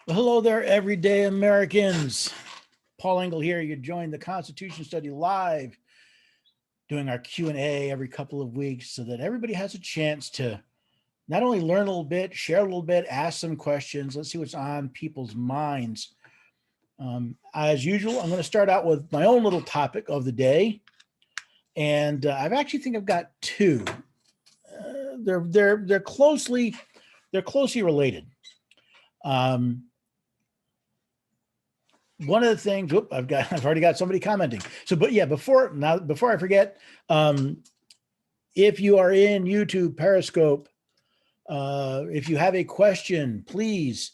Well, hello there, everyday Americans. Paul Engel here. You join the Constitution Study live, doing our Q&A every couple of weeks so that everybody has a chance to not only learn a little bit, share a little bit, ask some questions. Let's see what's on people's minds. As usual, I'm going to start out with my own little topic of the day. And I've actually think I've got two. They're closely related. Um, One of the things, I've already got somebody commenting. So, but yeah, before I forget, if you are in YouTube Periscope, if you have a question, please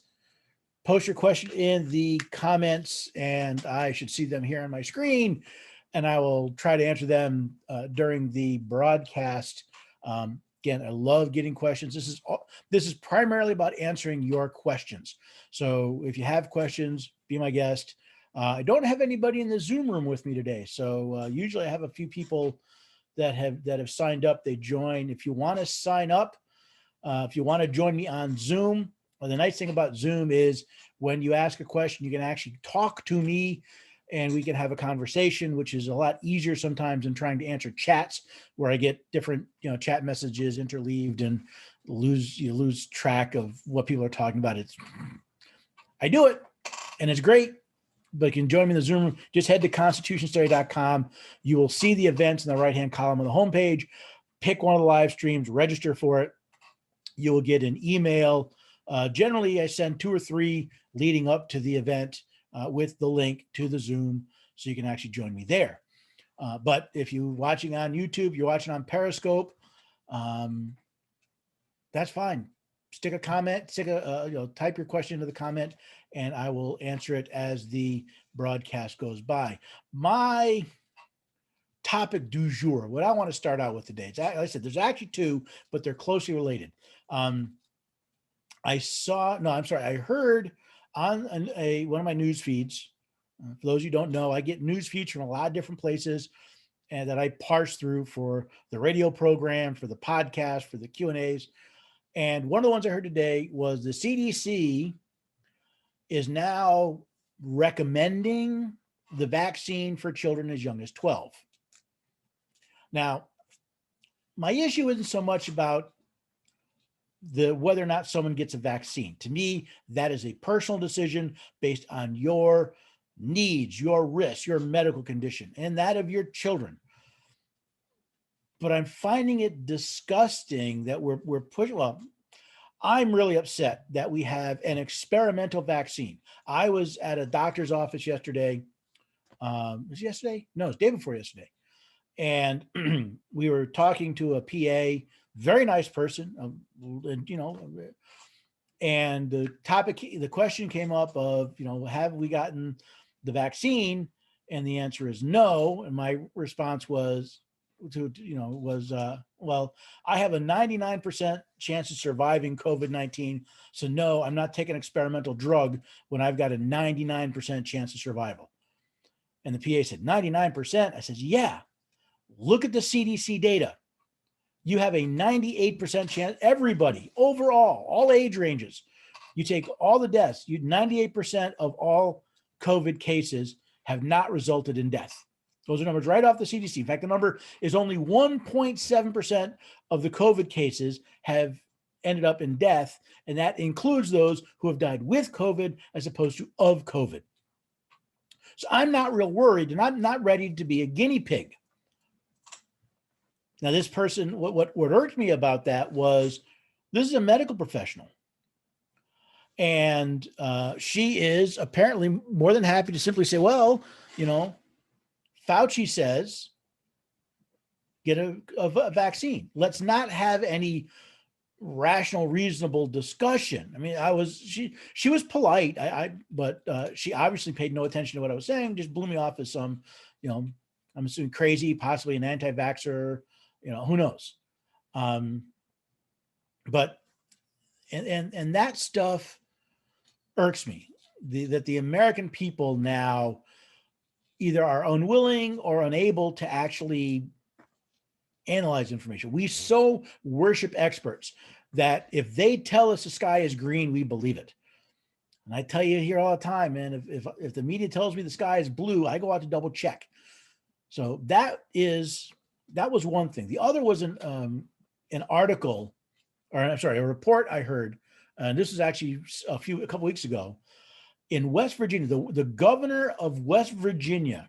post your question in the comments, and I should see them here on my screen, and I will try to answer them during the broadcast. Again, I love getting questions. This is primarily about answering your questions. So if you have questions, be my guest. I don't have anybody in the Zoom room with me today, so usually I have a few people that have signed up. They join. If you want to sign up, if you want to join me on Zoom, well, the nice thing about Zoom is when you ask a question, you can actually talk to me and we can have a conversation, which is a lot easier sometimes than trying to answer chats where I get different, chat messages interleaved and you lose track of what people are talking about. I do it and it's great, but you can join me in the Zoom room. Just head to constitutionstudy.com. You will see the events in the right-hand column of the homepage. Pick one of the live streams, register for it. You will get an email. Generally, I send 2 or 3 leading up to the event with the link to the Zoom so you can actually join me there. But if you're watching on YouTube, you're watching on Periscope, that's fine. Stick a comment, type your question into the comment, and I will answer it as the broadcast goes by. My topic du jour, what I want to start out with today, like I said, there's actually 2, but they're closely related. I heard on one of my news feeds. For those of you who don't know, I get news feeds from a lot of different places, and that I parse through for the radio program, for the podcast, for the Q&As. And one of the ones I heard today was the CDC is now recommending the vaccine for children as young as 12. Now, my issue isn't so much about whether or not someone gets a vaccine. To me, that is a personal decision based on your needs, your risks, your medical condition, and that of your children. But I'm finding it disgusting that we're pushing. Well, I'm really upset that we have an experimental vaccine. I was at a doctor's office yesterday. Was it yesterday? No, it was the day before yesterday. And we were talking to a PA, very nice person, and the question came up of, have we gotten the vaccine? And the answer is no. And my response was, well, I have a 99% chance of surviving COVID-19. So no, I'm not taking experimental drug when I've got a 99% chance of survival. And the PA said, 99%? I said, yeah, look at the CDC data. You have a 98% chance, everybody, overall, all age ranges. You take all the deaths, 98% of all COVID cases have not resulted in death. Those are numbers right off the CDC. In fact, the number is only 1.7% of the COVID cases have ended up in death, and that includes those who have died with COVID as opposed to of COVID. So I'm not real worried, and I'm not ready to be a guinea pig. Now, this person, what irked me about that was this is a medical professional. And she is apparently more than happy to simply say, well, Fauci says, get a vaccine. Let's not have any rational, reasonable discussion. I mean, she was polite, but she obviously paid no attention to what I was saying, just blew me off as some, I'm assuming crazy, possibly an anti-vaxxer, who knows? But that stuff irks me, that the American people now either are unwilling or unable to actually analyze information. We so worship experts that if they tell us the sky is green, we believe it. And I tell you here all the time, man, if the media tells me the sky is blue, I go out to double check. So that was one thing. The other was an article, or I'm sorry, a report I heard, and this is actually a couple weeks ago. In West Virginia, the governor of West Virginia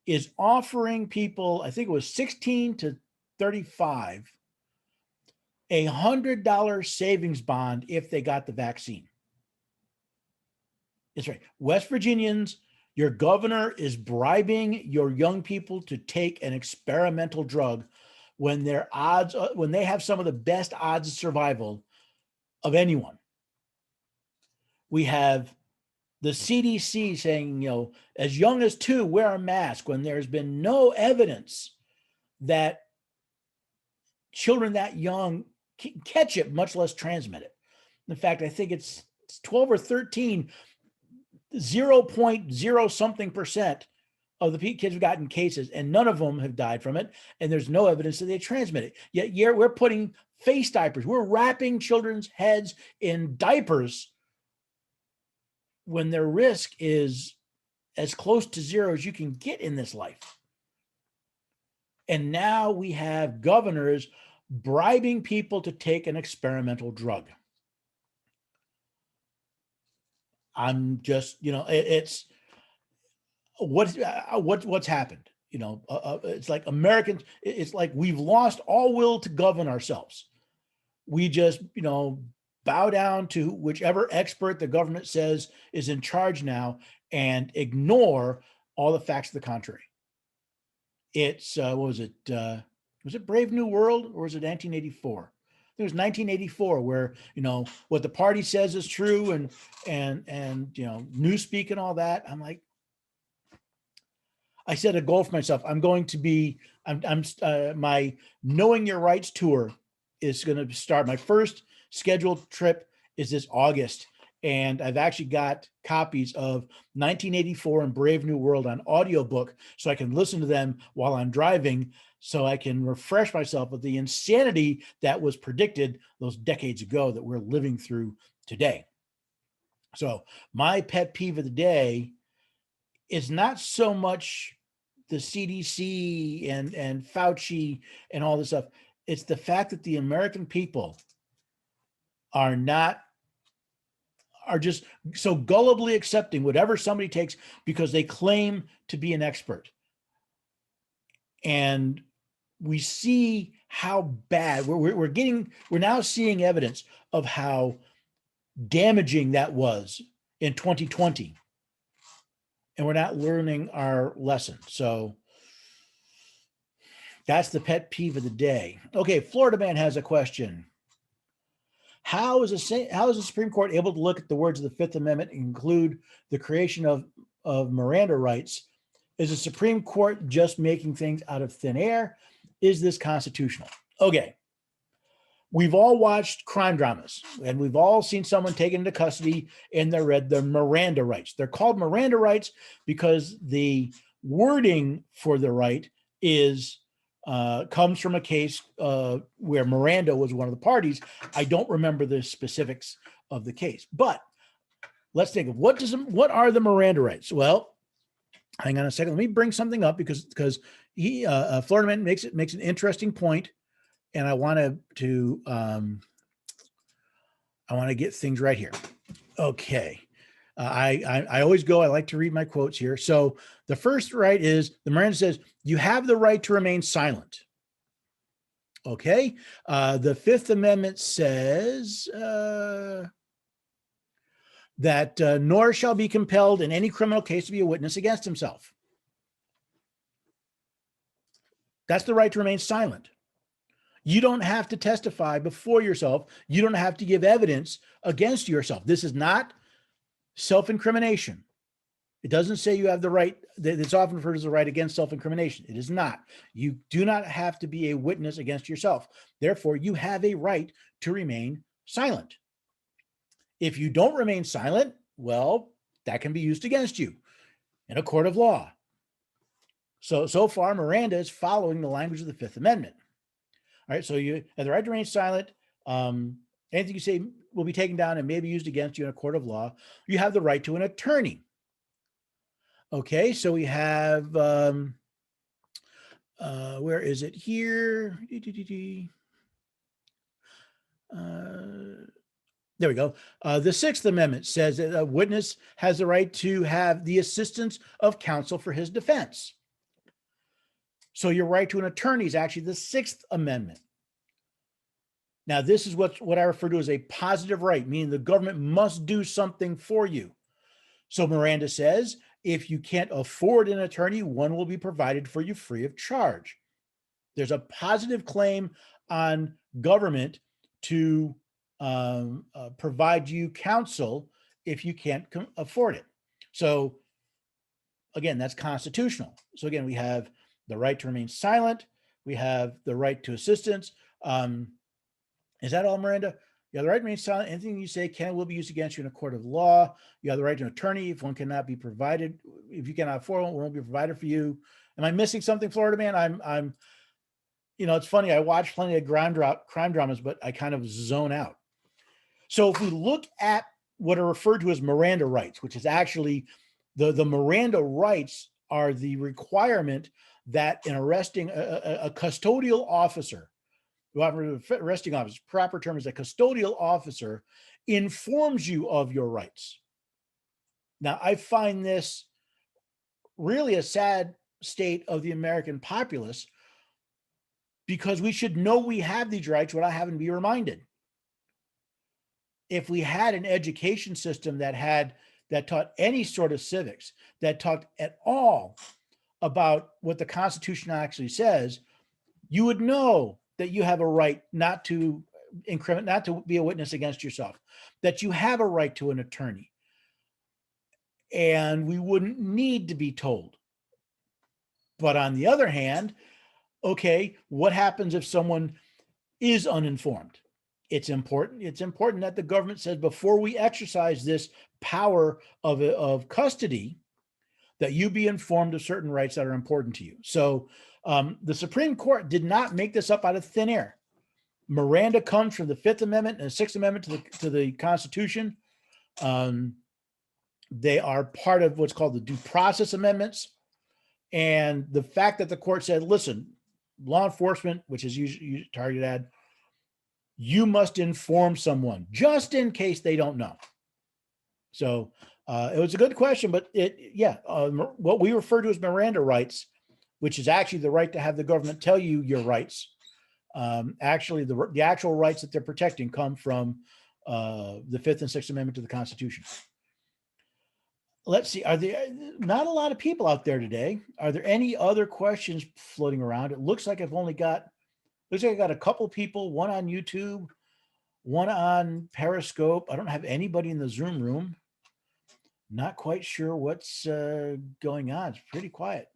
is offering people, I think it was 16 to 35, $100 savings bond if they got the vaccine. That's right. West Virginians, your governor is bribing your young people to take an experimental drug when their odds, when they have some of the best odds of survival of anyone. We have the CDC saying, you know, as young as 2, wear a mask, when there's been no evidence that children that young can catch it, much less transmit it. In fact, I think it's 12 or 13, 0.0 something percent of the kids have gotten cases, and none of them have died from it. And there's no evidence that they transmit it. Yet we're putting face diapers. We're wrapping children's heads in diapers when their risk is as close to 0 as you can get in this life. And now we have governors bribing people to take an experimental drug. I'm just, you know, it's what's happened. You know, it's like Americans. It's like we've lost all will to govern ourselves. We just, you know, bow down to whichever expert the government says is in charge now and ignore all the facts to the contrary. It's what was it? Was it Brave New World, or was it 1984? It was 1984, where, you know, what the party says is true, and you know, newspeak and all that. I'm like, I set a goal for myself. I'm going to be, my Knowing Your Rights tour is going to start. My first scheduled trip is this August, and I've actually got copies of 1984 and Brave New World on audiobook, so I can listen to them while I'm driving, so I can refresh myself with the insanity that was predicted those decades ago that we're living through today. So my pet peeve of the day is not so much the CDC and Fauci and all this stuff. It's the fact that the American people are just so gullibly accepting whatever somebody takes because they claim to be an expert. And we see how bad we're now seeing evidence of how damaging that was in 2020. And we're not learning our lesson. So that's the pet peeve of the day. Okay, Florida Man has a question. How is the Supreme Court able to look at the words of the Fifth Amendment and include the creation of Miranda rights? Is the Supreme Court just making things out of thin air? Is this constitutional? Okay. We've all watched crime dramas, and we've all seen someone taken into custody and they're read the Miranda rights. They're called Miranda rights because the wording for the right comes from a case where Miranda was one of the parties. I don't remember the specifics of the case, but let's think of what are the Miranda rights? Well, hang on a second. Let me bring something up because Florida Man makes an interesting point. And I want to get things right here. Okay. I always I like to read my quotes here. So the first right is the Miranda says, you have the right to remain silent. Okay. The Fifth Amendment says that nor shall be compelled in any criminal case to be a witness against himself. That's the right to remain silent. You don't have to testify before yourself. You don't have to give evidence against yourself. This is not self-incrimination. It doesn't say you have the right. It's often referred as the right against self-incrimination. It is not. You do not have to be a witness against yourself. Therefore, you have a right to remain silent. If you don't remain silent, well, that can be used against you in a court of law. So far, Miranda is following the language of the Fifth Amendment. All right, so you have the right to remain silent, and Anything you say will be taken down and may be used against you in a court of law. You have the right to an attorney. Okay, so we have, where is it here? There we go. The Sixth Amendment says that a witness has the right to have the assistance of counsel for his defense. So your right to an attorney is actually the Sixth Amendment. Now, this is what I refer to as a positive right, meaning the government must do something for you. So Miranda says, if you can't afford an attorney, one will be provided for you free of charge. There's a positive claim on government to provide you counsel if you can't afford it. So again, that's constitutional. So again, we have the right to remain silent. We have the right to assistance. Is that all, Miranda? You have the right to remain silent. Anything you say can and will be used against you in a court of law. You have the right to an attorney if one cannot be provided. If you cannot afford one, won't be provided for you. Am I missing something, Florida man? I'm. It's funny. I watch plenty of crime dramas, but I kind of zone out. So if we look at what are referred to as Miranda rights, which is actually the Miranda rights are the requirement that in arresting a custodial officer, arresting officer, proper term is a custodial officer, informs you of your rights. Now, I find this really a sad state of the American populace because we should know we have these rights without having to be reminded. If we had an education system that taught any sort of civics, that talked at all about what the Constitution actually says, you would know that you have a right not to be a witness against yourself, that you have a right to an attorney, and we wouldn't need to be told. But on the other hand, okay, what happens if someone is uninformed? It's important that the government says before we exercise this power of custody, that you be informed of certain rights that are important to you. So the Supreme Court did not make this up out of thin air. Miranda comes from the Fifth Amendment and the Sixth Amendment to the Constitution. They are part of what's called the Due Process Amendments. And the fact that the court said, listen, law enforcement, which is usually targeted at, you must inform someone just in case they don't know. So it was a good question, but what we refer to as Miranda rights, which is actually the right to have the government tell you your rights. Actually, the actual rights that they're protecting come from the Fifth and Sixth Amendment to the Constitution. Let's see. Are there not a lot of people out there today? Are there any other questions floating around? It looks like I got a couple people, one on YouTube, one on Periscope. I don't have anybody in the Zoom room. Not quite sure what's going on. It's pretty quiet.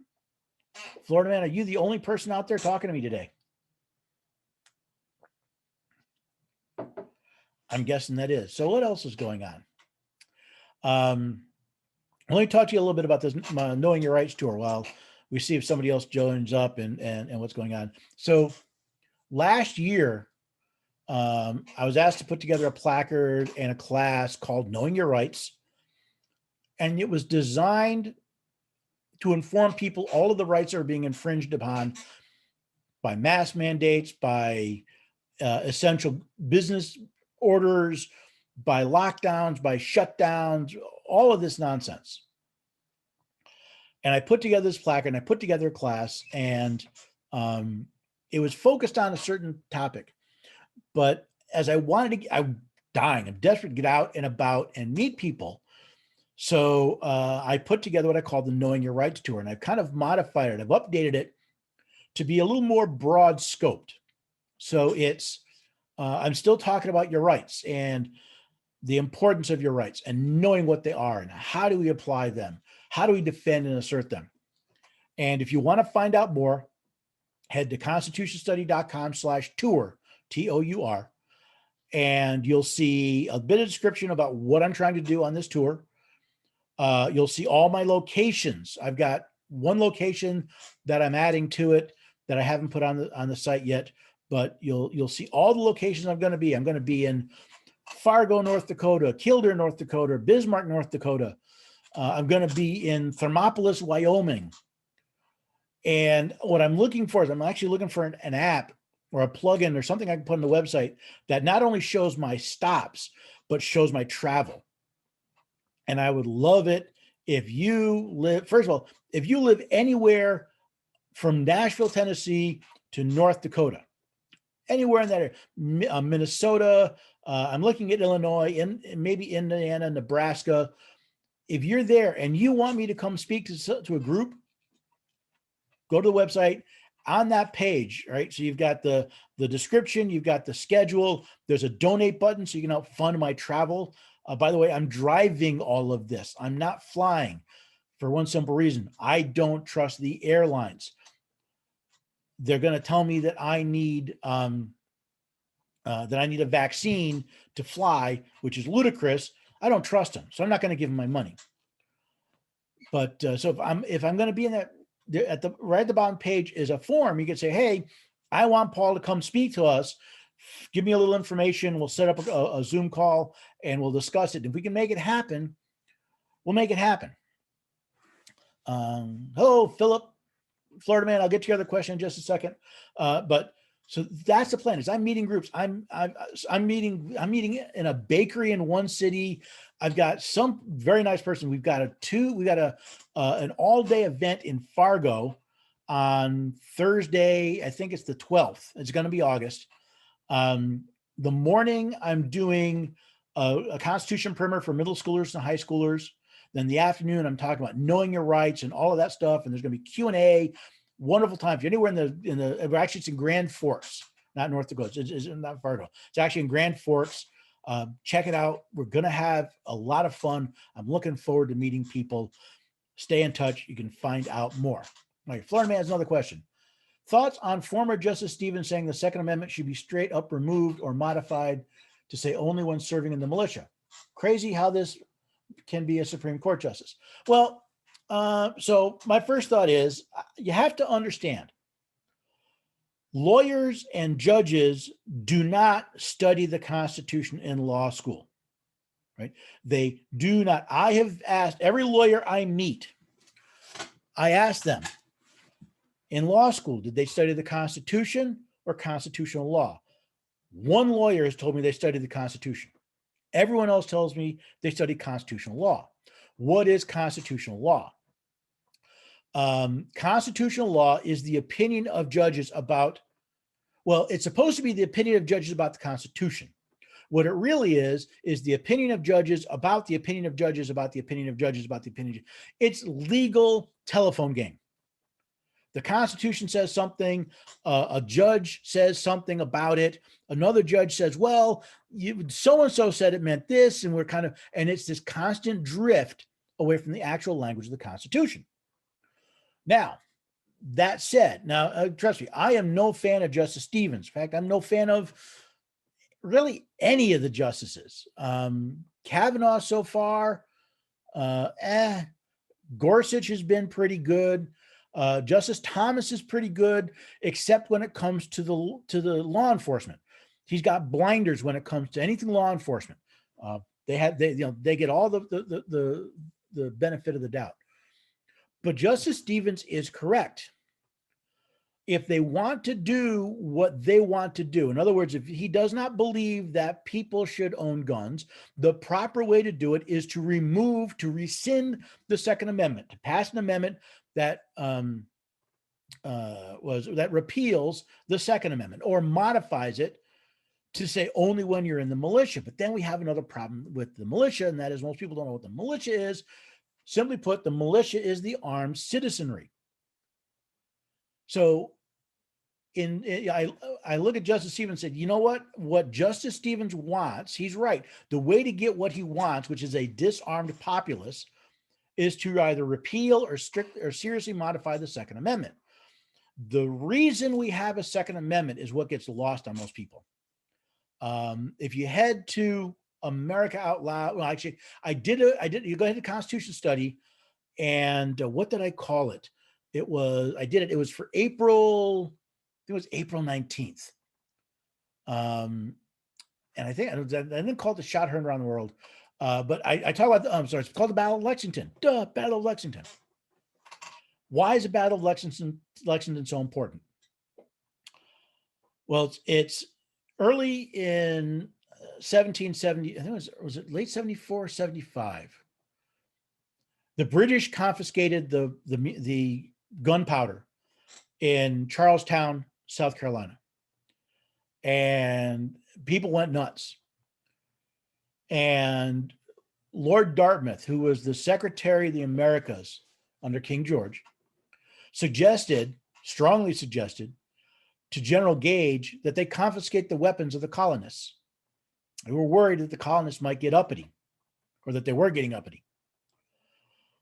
Florida man, are you the only person out there talking to me today? I'm guessing that is. So what else is going on? Let me talk to you a little bit about this Knowing Your Rights tour while we see if somebody else joins up and what's going on. So last year, I was asked to put together a placard and a class called Knowing Your Rights. And it was designed to inform people all of the rights that are being infringed upon by mask mandates, by essential business orders, by lockdowns, by shutdowns, all of this nonsense. And I put together this placard and I put together a class, and it was focused on a certain topic. But as I'm desperate to get out and about and meet people. So I put together what I call the Knowing Your Rights tour, and I've kind of modified it. I've updated it to be a little more broad scoped. So it's, I'm still talking about your rights and the importance of your rights and knowing what they are and how do we apply them? How do we defend and assert them? And if you want to find out more, head to constitutionstudy.com/tour, TOUR, and you'll see a bit of description about what I'm trying to do on this tour. You'll see all my locations. I've got one location that I'm adding to it that I haven't put on the site yet. but you'll see all the locations I'm going to be. I'm going to be in Fargo, North Dakota, Kildare, North Dakota, Bismarck, North Dakota. I'm going to be in Thermopolis, Wyoming. And what I'm looking for is I'm actually looking for an app or a plugin or something I can put on the website that not only shows my stops, but shows my travel. And I would love it if you live, first of all, if you live anywhere from Nashville, Tennessee to North Dakota, anywhere in that area, Minnesota, I'm looking at Illinois, and maybe Indiana, Nebraska. If you're there and you want me to come speak to a group, go to the website. On that page, right? So you've got the description, you've got the schedule. There's a donate button so you can help fund my travel. By the way, I'm driving all of this. I'm not flying for one simple reason. I don't trust the airlines. They're going to tell me that I need a vaccine to fly, which is ludicrous. I don't trust them, so I'm not going to give them my money. But so if I'm going to be in that, right at the bottom page is a form. You can say, hey, I want Paul to come speak to us. Give me a little information. We'll set up a Zoom call and we'll discuss it. If we can make it happen, we'll make it happen. Hello, Philip, Florida man. I'll get to your other question in just a second. But so that's the plan. Is I'm meeting groups. I'm meeting in a bakery in one city. I've got some very nice person. We've got an all-day event in Fargo on Thursday. I think it's the 12th. It's going to be August. The morning I'm doing a Constitution primer for middle schoolers and high schoolers. Then the afternoon I'm talking about knowing your rights and all of that stuff. And there's going to be Q&A. Wonderful time. If you're anywhere actually it's in Grand Forks, not North Dakota. It's not Fargo. It's actually in Grand Forks. Check it out. We're going to have a lot of fun. I'm looking forward to meeting people. Stay in touch. You can find out more. All right, Florida man has another question. Thoughts on former Justice Stevens saying the Second Amendment should be straight up removed or modified to say only when serving in the militia? Crazy how this can be a Supreme Court justice. Well, so my first thought is you have to understand lawyers and judges do not study the Constitution in law school, right? They do not. I have asked every lawyer I meet, I ask them in law school, did they study the Constitution or constitutional law? One lawyer has told me they studied the Constitution. Everyone else tells me they study constitutional law. What is constitutional law? Constitutional law is the opinion of judges about, well, it's supposed to be the opinion of judges about the Constitution. What it really is the opinion of judges about the opinion of judges about the opinion of judges about the opinion. It's legal telephone game. The Constitution says something, a judge says something about it. Another judge says, well, so-and-so said it meant this, and and it's this constant drift away from the actual language of the Constitution. Now, that said, trust me, I am no fan of Justice Stevens. In fact, I'm no fan of really any of the justices. Kavanaugh so far, Gorsuch has been pretty good. Justice Thomas is pretty good, except when it comes to the law enforcement. He's got blinders when it comes to anything law enforcement. They get all the benefit of the doubt. But Justice Stevens is correct. If they want to do what they want to do, in other words, if he does not believe that people should own guns, the proper way to do it is to rescind the Second Amendment, to pass an amendment that repeals the Second Amendment or modifies it to say only when you're in the militia. But then we have another problem with the militia, and that is most people don't know what the militia is. Simply put, the militia is the armed citizenry. So I look at Justice Stevens and said, you know what Justice Stevens wants, he's right. The way to get what he wants, which is a disarmed populace, is to either repeal or seriously modify the Second Amendment. The reason we have a Second Amendment is what gets lost on most people. If you head to America Out Loud, well, actually, you go ahead to Constitution study, and what did I call it? It was for April, I think it was April 19th. And I think I didn't call it the shot heard around the world. But I talk about I'm sorry, it's called the Battle of Lexington. Battle of Lexington. Why is the Battle of Lexington so important? Well, it's early in 1770, I think was it late 74, 75. The British confiscated the gunpowder in Charlestown, South Carolina. And people went nuts. And Lord Dartmouth, who was the Secretary of the Americas under King George, strongly suggested to General Gage that they confiscate the weapons of the colonists. They were worried that the colonists might get uppity, or that they were getting uppity.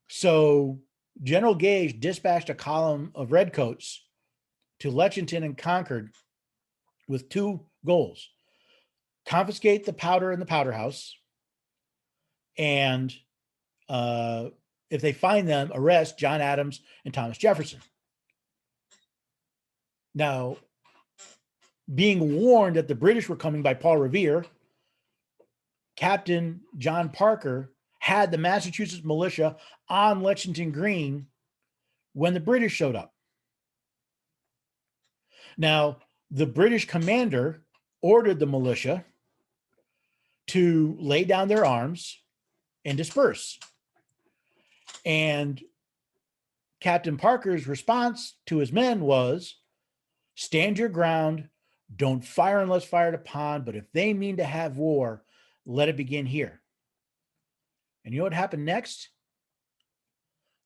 So General Gage dispatched a column of redcoats to Lexington and Concord with two goals: confiscate the powder in the powder house, and if they find them, arrest John Adams and Thomas Jefferson. Now, being warned that the British were coming by Paul Revere, Captain John Parker had the Massachusetts militia on Lexington Green when the British showed up. Now, the British commander ordered the militia to lay down their arms and disperse. And Captain Parker's response to his men was, stand your ground, don't fire unless fired upon, but if they mean to have war, let it begin here. And you know what happened next?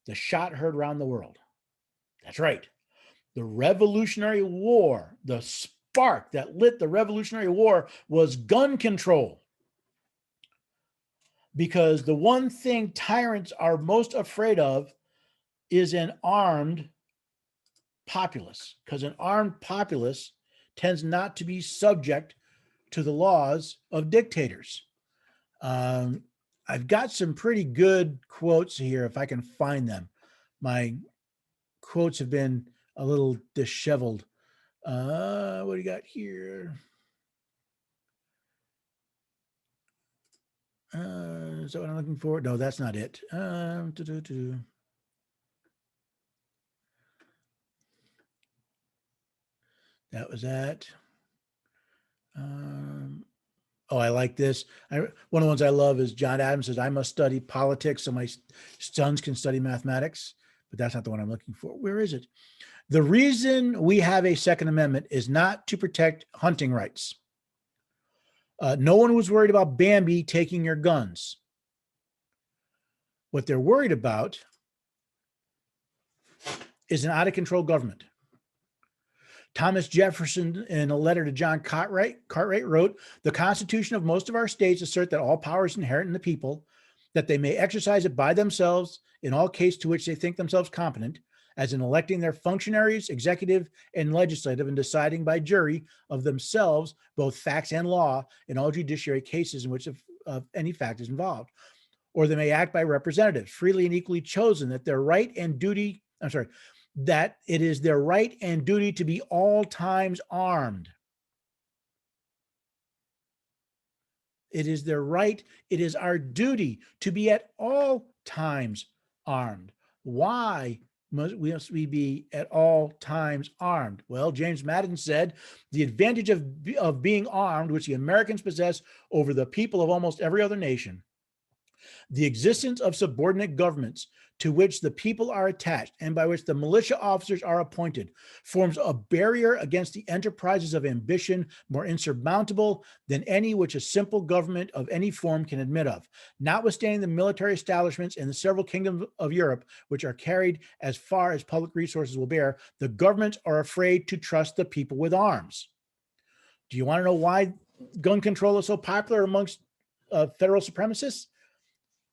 The shot heard around the world. That's right. The Revolutionary War, the spark that lit the Revolutionary War was gun control. Because the one thing tyrants are most afraid of is an armed populace, because an armed populace tends not to be subject to the laws of dictators. I've got some pretty good quotes here if I can find them. My quotes have been a little disheveled. What do you got here? Is that what I'm looking for? No, that's not it. That was that. Oh, I like this. One of the ones I love is John Adams says, I must study politics so my sons can study mathematics. But that's not the one I'm looking for. Where is it? The reason we have a Second Amendment is not to protect hunting rights. No one was worried about Bambi taking your guns. What they're worried about is an out-of-control government. Thomas Jefferson, in a letter to John Cartwright wrote, the Constitution of most of our states assert that all power is inherent in the people, that they may exercise it by themselves in all cases to which they think themselves competent, as in electing their functionaries, executive and legislative, and deciding by jury of themselves both facts and law in all judiciary cases in which any fact is involved. Or they may act by representatives, freely and equally chosen, that it is their right and duty to be all times armed. It is their right, it is our duty to be at all times armed. Why must we be at all times armed? Well, James Madison said, the advantage of being armed, which the Americans possess over the people of almost every other nation, the existence of subordinate governments to which the people are attached and by which the militia officers are appointed, forms a barrier against the enterprises of ambition more insurmountable than any which a simple government of any form can admit of. Notwithstanding the military establishments in the several kingdoms of Europe, which are carried as far as public resources will bear, the governments are afraid to trust the people with arms. Do you want to know why gun control is so popular amongst federal supremacists?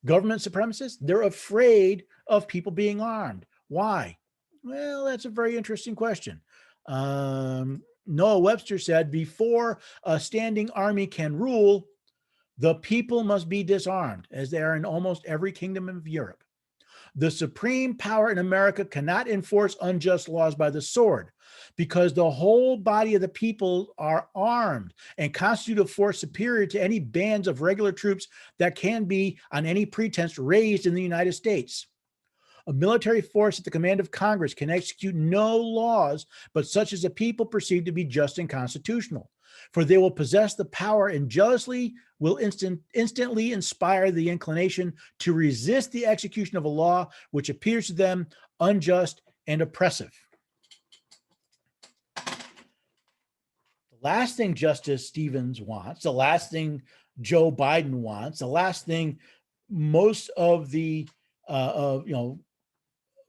Government supremacists? They're afraid of people being armed. Why? Well, that's a very interesting question. Noah Webster said, before a standing army can rule, the people must be disarmed, as they are in almost every kingdom of Europe. The supreme power in America cannot enforce unjust laws by the sword, because the whole body of the people are armed and constitute a force superior to any bands of regular troops that can be, on any pretense, raised in the United States. A military force at the command of Congress can execute no laws but such as the people perceive to be just and constitutional, for they will possess the power and jealously will instantly inspire the inclination to resist the execution of a law which appears to them unjust and oppressive. The last thing Justice Stevens wants, the last thing Joe Biden wants, the last thing most of the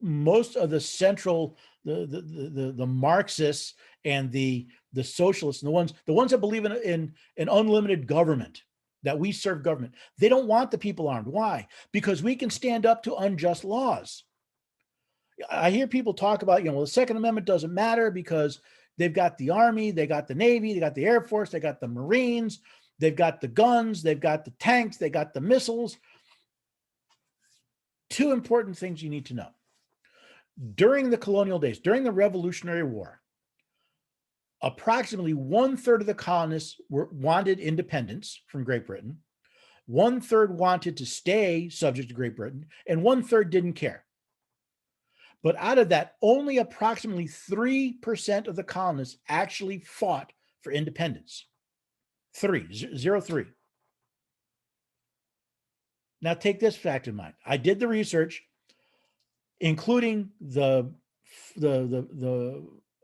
most of the central, the Marxists and the socialists, and the ones that believe in an unlimited government, that we serve government, they don't want the people armed. Why? Because we can stand up to unjust laws. I hear people talk about, well, the Second Amendment doesn't matter because they've got the Army, they got the Navy, they got the Air Force, they got the Marines, they've got the guns, they've got the tanks, they got the missiles. Two important things you need to know. During the colonial days, during the Revolutionary War, approximately 1/3 of the colonists wanted independence from Great Britain, 1/3 wanted to stay subject to Great Britain, and 1/3 didn't care. But out of that, only approximately 3% of the colonists actually fought for independence. 3. Now take this fact in mind. I did the research, including the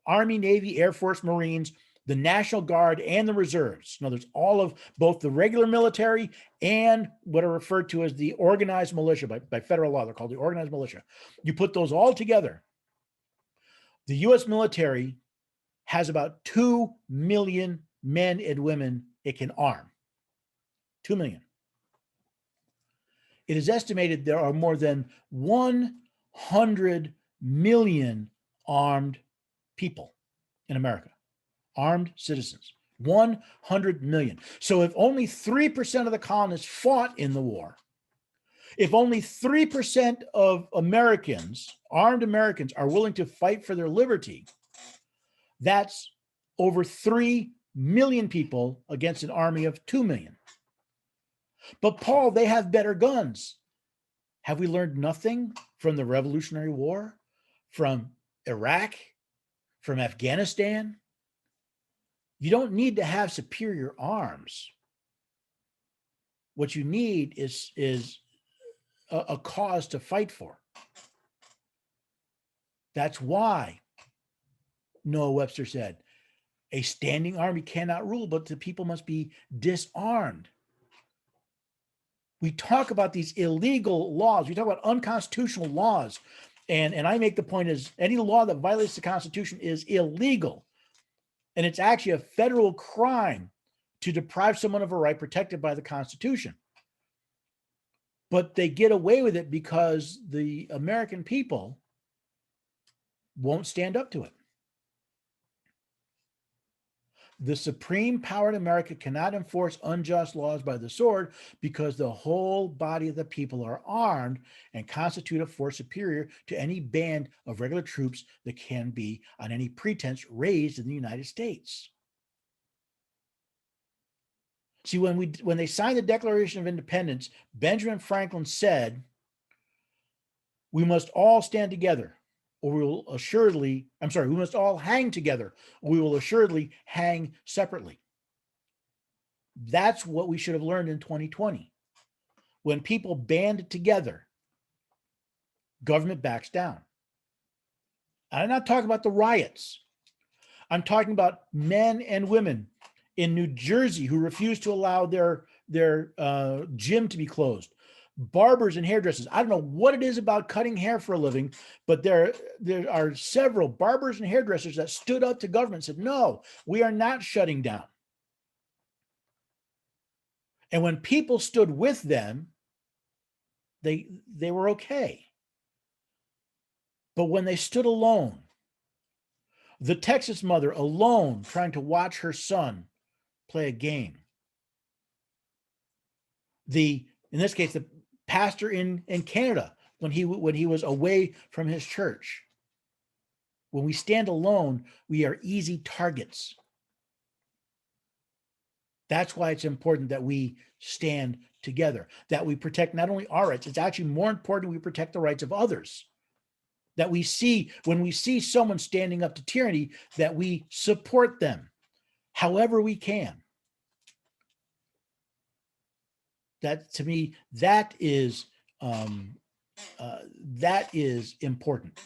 Army, Navy, Air Force, Marines, the National Guard, and the reserves. In other words, all of both the regular military and what are referred to as the organized militia by federal law. They're called the organized militia. You put those all together, the U.S. military has about 2 million men and women it can arm. 2 million. It is estimated there are more than 100 million armed people in America, armed citizens, 100 million. So if only 3% of the colonists fought in the war, if only 3% of Americans, armed Americans, are willing to fight for their liberty, that's over 3 million people against an army of 2 million. But Paul, they have better guns. Have we learned nothing from the Revolutionary War, from Iraq, from Afghanistan? You don't need to have superior arms. What you need is a cause to fight for. That's why Noah Webster said, a standing army cannot rule, but the people must be disarmed. We talk about these illegal laws. We talk about unconstitutional laws. And I make the point is any law that violates the Constitution is illegal. And it's actually a federal crime to deprive someone of a right protected by the Constitution. But they get away with it because the American people won't stand up to it. The supreme power in America cannot enforce unjust laws by the sword because the whole body of the people are armed and constitute a force superior to any band of regular troops that can be, on any pretense, raised in the United States. See, when they signed the Declaration of Independence, Benjamin Franklin said, we must all stand together, or we will assuredly, we must all hang together, or we will assuredly hang separately. That's what we should have learned in 2020. When people band together, government backs down. I'm not talking about the riots. I'm talking about men and women in New Jersey who refused to allow their gym to be closed. Barbers and hairdressers. I don't know what it is about cutting hair for a living, but there are several barbers and hairdressers that stood up to government and said, no, we are not shutting down. And when people stood with them, they were okay. But when they stood alone, the Texas mother alone trying to watch her son play a game, in this case, the pastor in Canada when he was away from his church. When we stand alone, we are easy targets. That's why it's important that we stand together, that we protect not only our rights, it's actually more important we protect the rights of others. That we see, when we see someone standing up to tyranny, that we support them however we can. That, to me, that is important.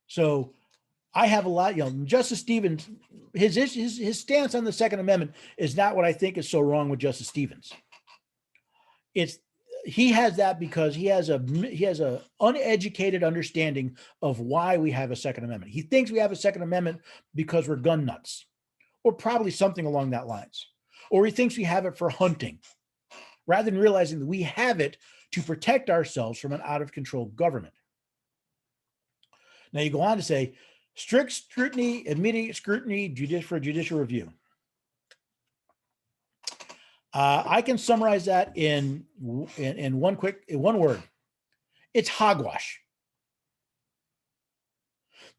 So I have a lot, Justice Stevens, his stance on the Second Amendment is not what I think is so wrong with Justice Stevens. He has that because he has a uneducated understanding of why we have a Second Amendment. He thinks we have a Second Amendment because we're gun nuts, or probably something along that lines. Or he thinks we have it for hunting, rather than realizing that we have it to protect ourselves from an out-of-control government. Now you go on to say, strict scrutiny, immediate scrutiny, for judicial review. I can summarize that in one word. It's hogwash.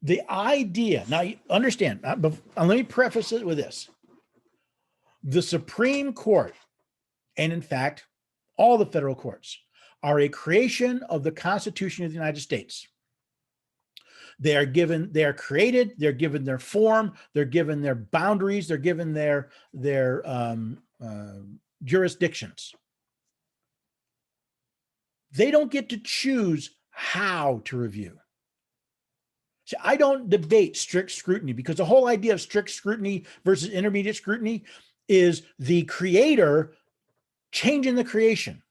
The idea, now you understand, let me preface it with this. The Supreme Court, and in fact, all the federal courts, are a creation of the Constitution of the United States. They are created, they're given their form, they're given their boundaries, they're given their jurisdictions. They don't get to choose how to review. So I don't debate strict scrutiny, because the whole idea of strict scrutiny versus intermediate scrutiny is the creator changing the creation.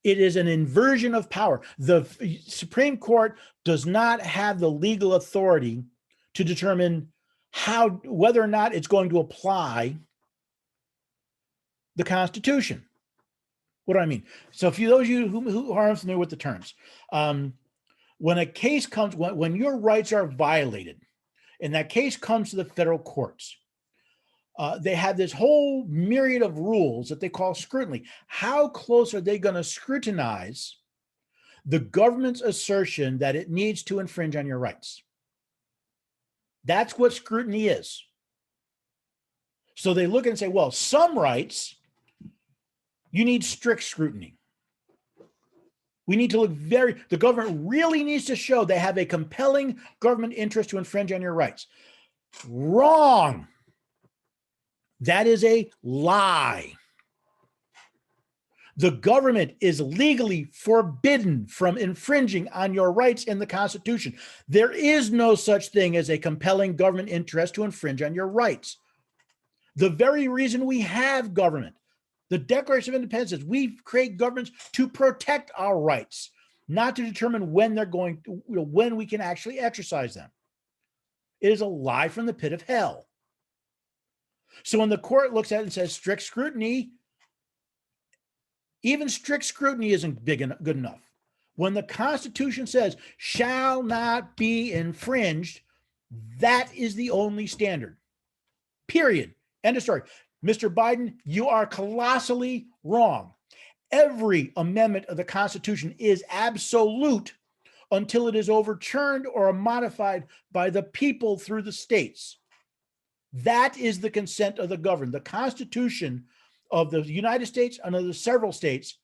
It is an inversion of power. The Supreme Court does not have the legal authority to determine whether or not it's going to apply the Constitution. What do I mean? So for those of you who are unfamiliar with the terms, when a case comes, when your rights are violated, and that case comes to the federal courts, they have this whole myriad of rules that they call scrutiny. How close are they going to scrutinize the government's assertion that it needs to infringe on your rights? That's what scrutiny is. So they look and say, well, some rights, you need strict scrutiny. We need to look the government really needs to show they have a compelling government interest to infringe on your rights. Wrong. That is a lie. The government is legally forbidden from infringing on your rights in the Constitution. There is no such thing as a compelling government interest to infringe on your rights. The very reason we have government, the Declaration of Independence, is we create governments to protect our rights, not to determine when when we can actually exercise them. It is a lie from the pit of hell. So when the court looks at it and says strict scrutiny, even strict scrutiny isn't good enough. When the Constitution says shall not be infringed, that is the only standard. Period. End of story. Mr. Biden, you are colossally wrong. Every amendment of the Constitution is absolute until it is overturned or modified by the people through the states. That is the consent of the governed. The Constitution of the United States and of the several states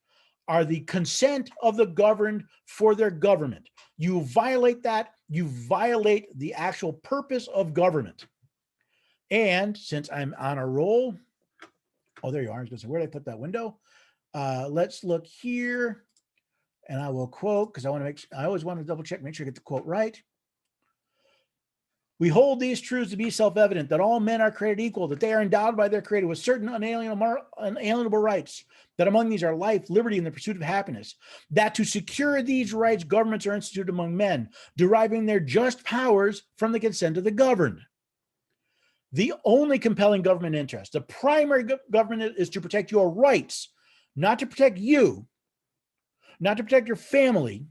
are the consent of the governed for their government. You violate that, you violate the actual purpose of government. And since I'm on a roll, oh, there you are. I was going to say, where did I put that window? Let's look here, and I will quote, because I always want to double check, make sure I get the quote right. We hold these truths to be self-evident, that all men are created equal, that they are endowed by their Creator with certain unalienable rights, that among these are life, liberty, and the pursuit of happiness, that to secure these rights, governments are instituted among men, deriving their just powers from the consent of the governed. The only compelling government interest, the primary government, is to protect your rights, not to protect you, not to protect your family,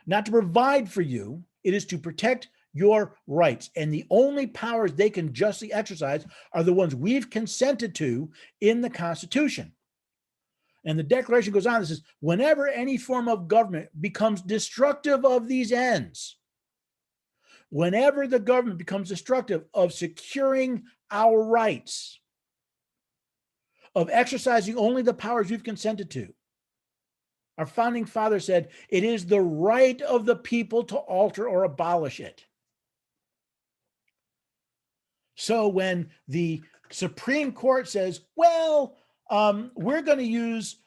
not to provide for you. It is to protect your rights. And the only powers they can justly exercise are the ones we've consented to in the Constitution. And the Declaration goes on, it says, whenever any form of government becomes destructive of these ends, whenever the government becomes destructive of securing our rights, of exercising only the powers we've consented to, our founding father said, it is the right of the people to alter or abolish it. So when the Supreme Court says, well, we're going to use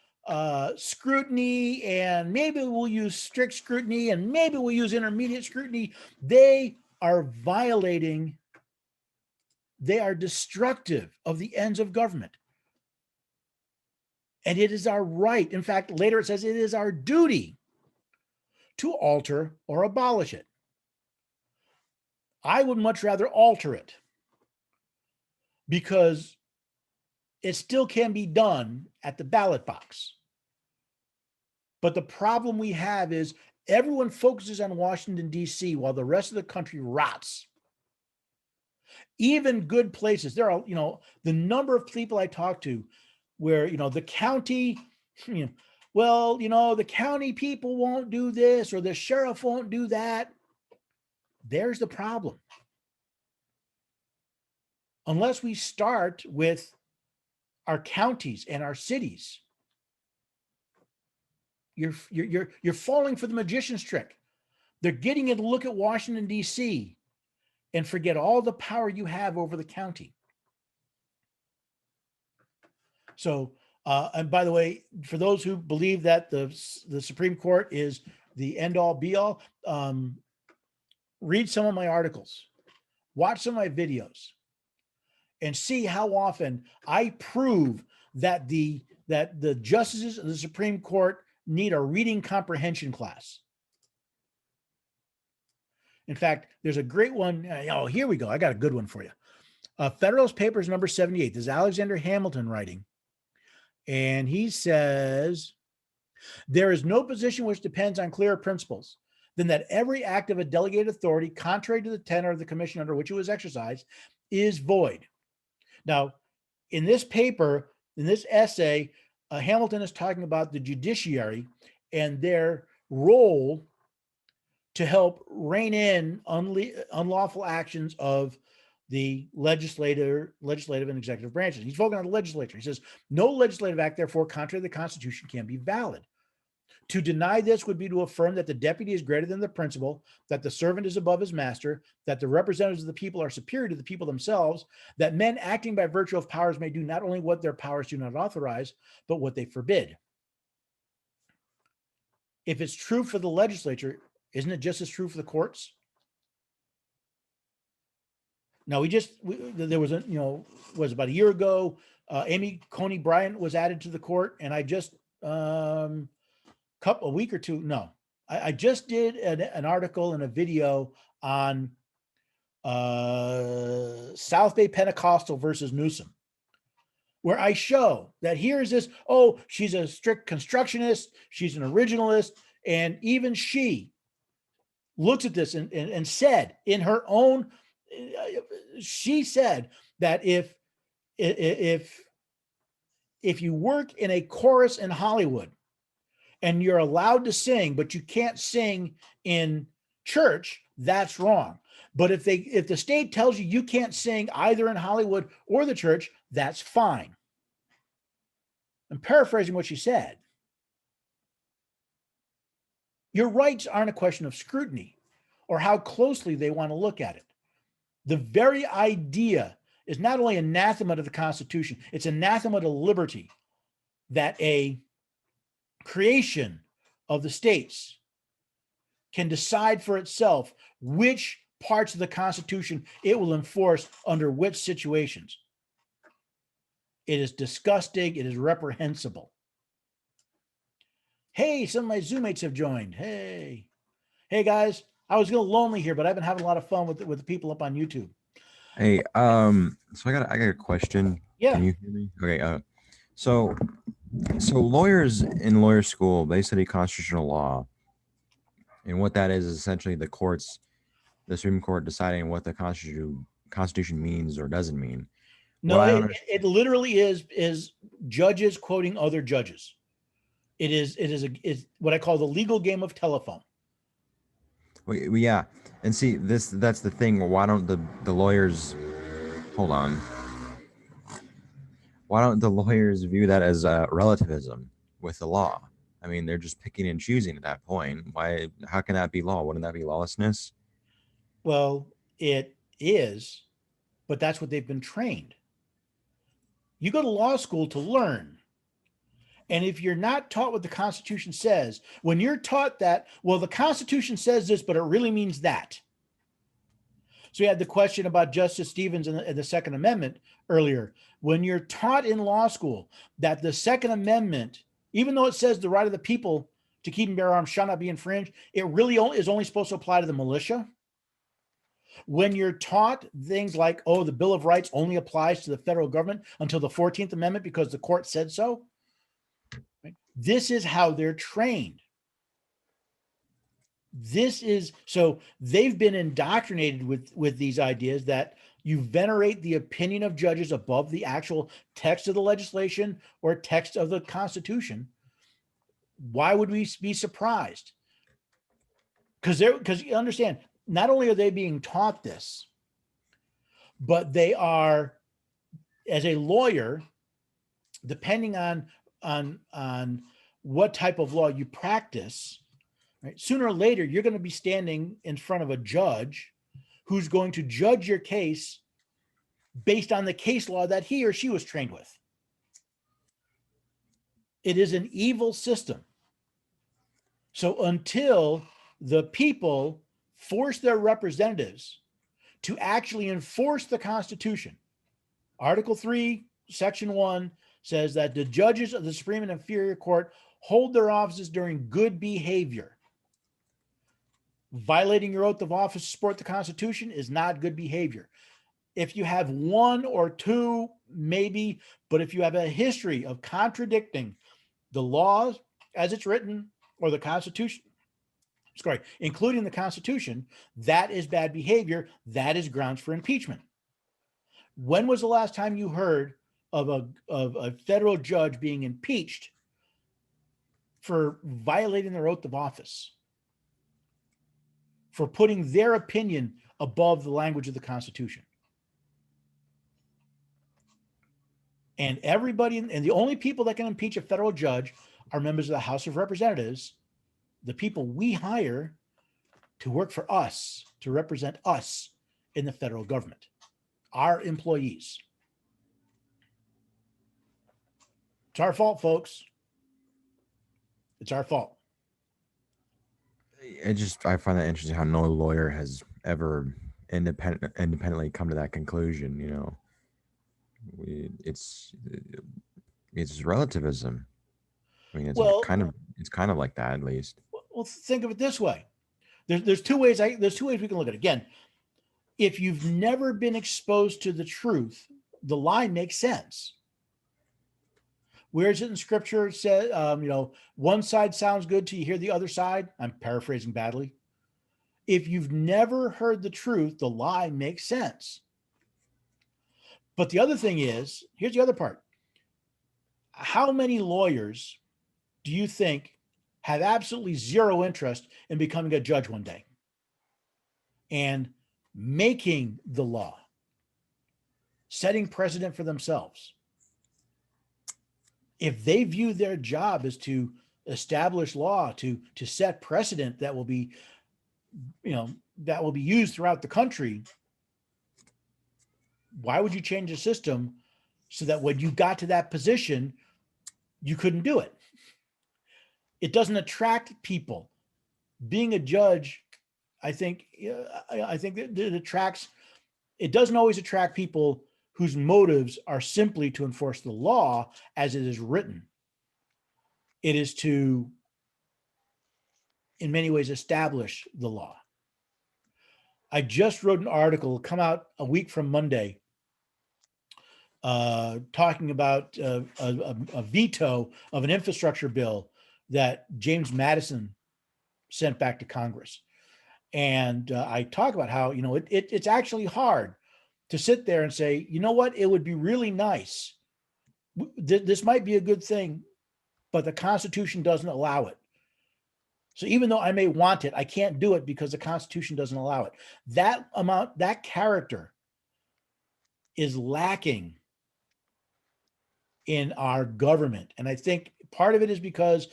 scrutiny, and maybe we'll use strict scrutiny, and maybe we'll use intermediate scrutiny, they are violating, they are destructive of the ends of government. And it is our right. In fact, later it says it is our duty to alter or abolish it. I would much rather alter it, because it still can be done at the ballot box. But the problem we have is everyone focuses on Washington, D.C., while the rest of the country rots. Even good places, there are, the number of people I talk to where, the county, the county people won't do this, or the sheriff won't do that. There's the problem. Unless we start with our counties and our cities, you're falling for the magician's trick. They're getting you to look at Washington, D.C. and forget all the power you have over the county. So, and by the way, for those who believe that the Supreme Court is the end all be all, read some of my articles, watch some of my videos, and see how often I prove that the justices of the Supreme Court need a reading comprehension class. In fact, there's a great one. Oh, here we go. I got a good one for you. Federalist Papers number 78. This is Alexander Hamilton writing. And he says, there is no position which depends on clearer principles than that every act of a delegated authority, contrary to the tenor of the commission under which it was exercised, is void. Now, in this paper, in this essay, Hamilton is talking about the judiciary and their role to help rein in unlawful actions of the legislative and executive branches. He's focusing on the legislature. He says, no legislative act, therefore, contrary to the Constitution, can be valid. To deny this would be to affirm that the deputy is greater than the principal, that the servant is above his master, that the representatives of the people are superior to the people themselves, that men acting by virtue of powers may do not only what their powers do not authorize, but what they forbid. If it's true for the legislature, isn't it just as true for the courts? Now, there was was about a year ago, Amy Coney Bryant was added to the court, and I just, a week or two, no, I just did an article and a video on South Bay Pentecostal versus Newsom, where I show that here's this, she's a strict constructionist, she's an originalist, and even she looks at this and said in her own, she said that if you work in a chorus in Hollywood and you're allowed to sing, but you can't sing in church, that's wrong. But if the state tells you can't sing either in Hollywood or the church, that's fine. I'm paraphrasing what she said. Your rights aren't a question of scrutiny or how closely they want to look at it. The very idea is not only anathema to the Constitution, it's anathema to liberty, that a creation of the states can decide for itself which parts of the Constitution it will enforce under which situations. It is disgusting. It is reprehensible. Hey, some of my Zoom mates have joined. Hey guys. I was a little lonely here, but I've been having a lot of fun with the people up on YouTube. Hey, so I got a question. Yeah. Can you hear me? Okay. So lawyers in lawyer school, they study constitutional law, and what that is essentially the Supreme Court deciding what the Constitution means or doesn't mean. No, it literally is judges quoting other judges. It's what I call the legal game of telephone. Yeah, and see that's the thing. Why don't the lawyers hold on? Why don't the lawyers view that as relativism with the law? I mean, they're just picking and choosing at that point. Why? How can that be law? Wouldn't that be lawlessness? Well, it is, but that's what they've been trained. You go to law school to learn. And if you're not taught what the Constitution says, when you're taught that, well, the Constitution says this, but it really means that. So we had the question about Justice Stevens and the Second Amendment earlier. When you're taught in law school that the Second Amendment, even though it says the right of the people to keep and bear arms shall not be infringed, it really is only supposed to apply to the militia. When you're taught things like, oh, the Bill of Rights only applies to the federal government until the 14th Amendment because the court said so. Right? This is how they're trained. So they've been indoctrinated with these ideas that you venerate the opinion of judges above the actual text of the legislation or text of the Constitution. Why would we be surprised? Because you understand, not only are they being taught this, but they are, as a lawyer, depending on what type of law you practice, right, sooner or later you're going to be standing in front of a judge who's going to judge your case based on the case law that he or she was trained with. It is an evil system. So until the people force their representatives to actually enforce the Constitution, Article 3, Section 1 says that the judges of the Supreme and Inferior Court hold their offices during good behavior. Violating your oath of office to support the Constitution is not good behavior. If you have one or two, maybe, but if you have a history of contradicting the laws as it's written or the Constitution, including the Constitution, that is bad behavior. That is grounds for impeachment. When was the last time you heard of a federal judge being impeached for violating their oath of office, for putting their opinion above the language of the Constitution? And everybody, and the only people that can impeach a federal judge are members of the House of Representatives, the people we hire to work for us, to represent us in the federal government, our employees. It's our fault, folks. It's our fault. I find that interesting how no lawyer has ever independently come to that conclusion. You know, it's relativism. I mean, it's kind of like that, at least. Well, think of it this way. There's two ways we can look at it. Again, if you've never been exposed to the truth, the lie makes sense. Where is it in Scripture? It says, one side sounds good till you hear the other side. I'm paraphrasing badly. If you've never heard the truth, the lie makes sense. But the other thing is, here's the other part. How many lawyers do you think have absolutely zero interest in becoming a judge one day and making the law, setting precedent for themselves? If they view their job as to establish law, to set precedent that will be, that will be used throughout the country, why would you change the system so that when you got to that position, you couldn't do it? It doesn't attract people. Being a judge, I think that it attracts. It doesn't always attract people whose motives are simply to enforce the law as it is written. It is to, in many ways, establish the law. I just wrote an article, come out a week from Monday, talking about a veto of an infrastructure bill that James Madison sent back to Congress. And I talk about how, it's actually hard to sit there and say, you know what, it would be really nice. This might be a good thing, but the Constitution doesn't allow it. So even though I may want it, I can't do it because the Constitution doesn't allow it. That character is lacking in our government. And I think part of it is because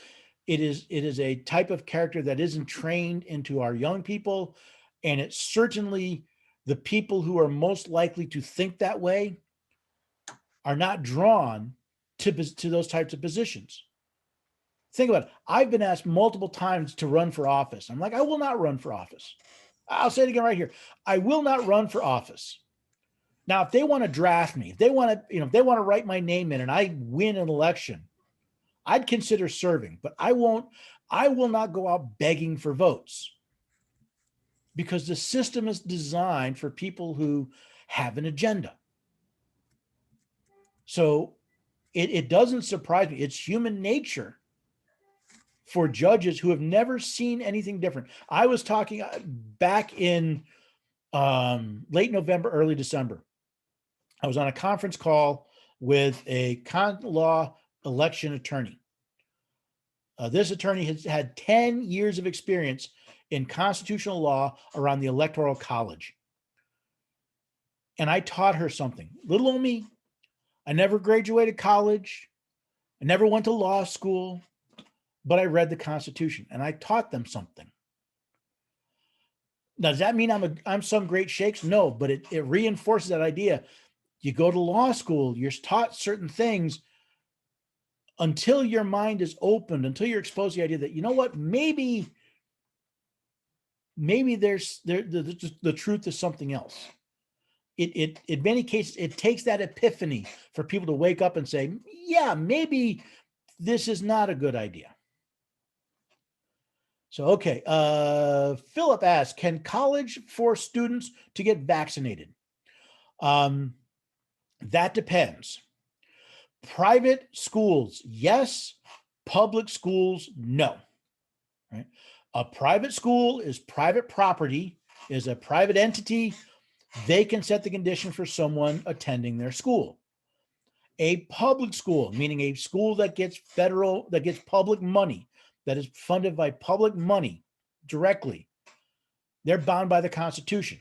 it is a type of character that isn't trained into our young people. And it's certainly the people who are most likely to think that way are not drawn to those types of positions. Think about it. I've been asked multiple times to run for office. I'm like, I will not run for office. I'll say it again right here. I will not run for office. Now, if they want to draft me, if they want to write my name in and I win an election, I'd consider serving, but I will not go out begging for votes because the system is designed for people who have an agenda. So it doesn't surprise me. It's human nature for judges who have never seen anything different. I was talking back in late November, early December. I was on a conference call with a con law election attorney. This attorney has had 10 years of experience in constitutional law around the Electoral College. And I taught her something. Little old me, I never graduated college. I never went to law school, but I read the Constitution and I taught them something. Now, does that mean I'm some great shakes? No, but it reinforces that idea. You go to law school, you're taught certain things until your mind is opened, until you're exposed to the idea that, you know what, maybe the truth is something else. In many cases, it takes that epiphany for people to wake up and say, yeah, maybe this is not a good idea. So, okay. Philip asks, can college force students to get vaccinated? That depends. Private schools, yes. Public schools, no. Right? A private school is private property, is a private entity. They can set the condition for someone attending their school. A public school, meaning a school that gets public money, that is funded by public money directly, they're bound by the Constitution.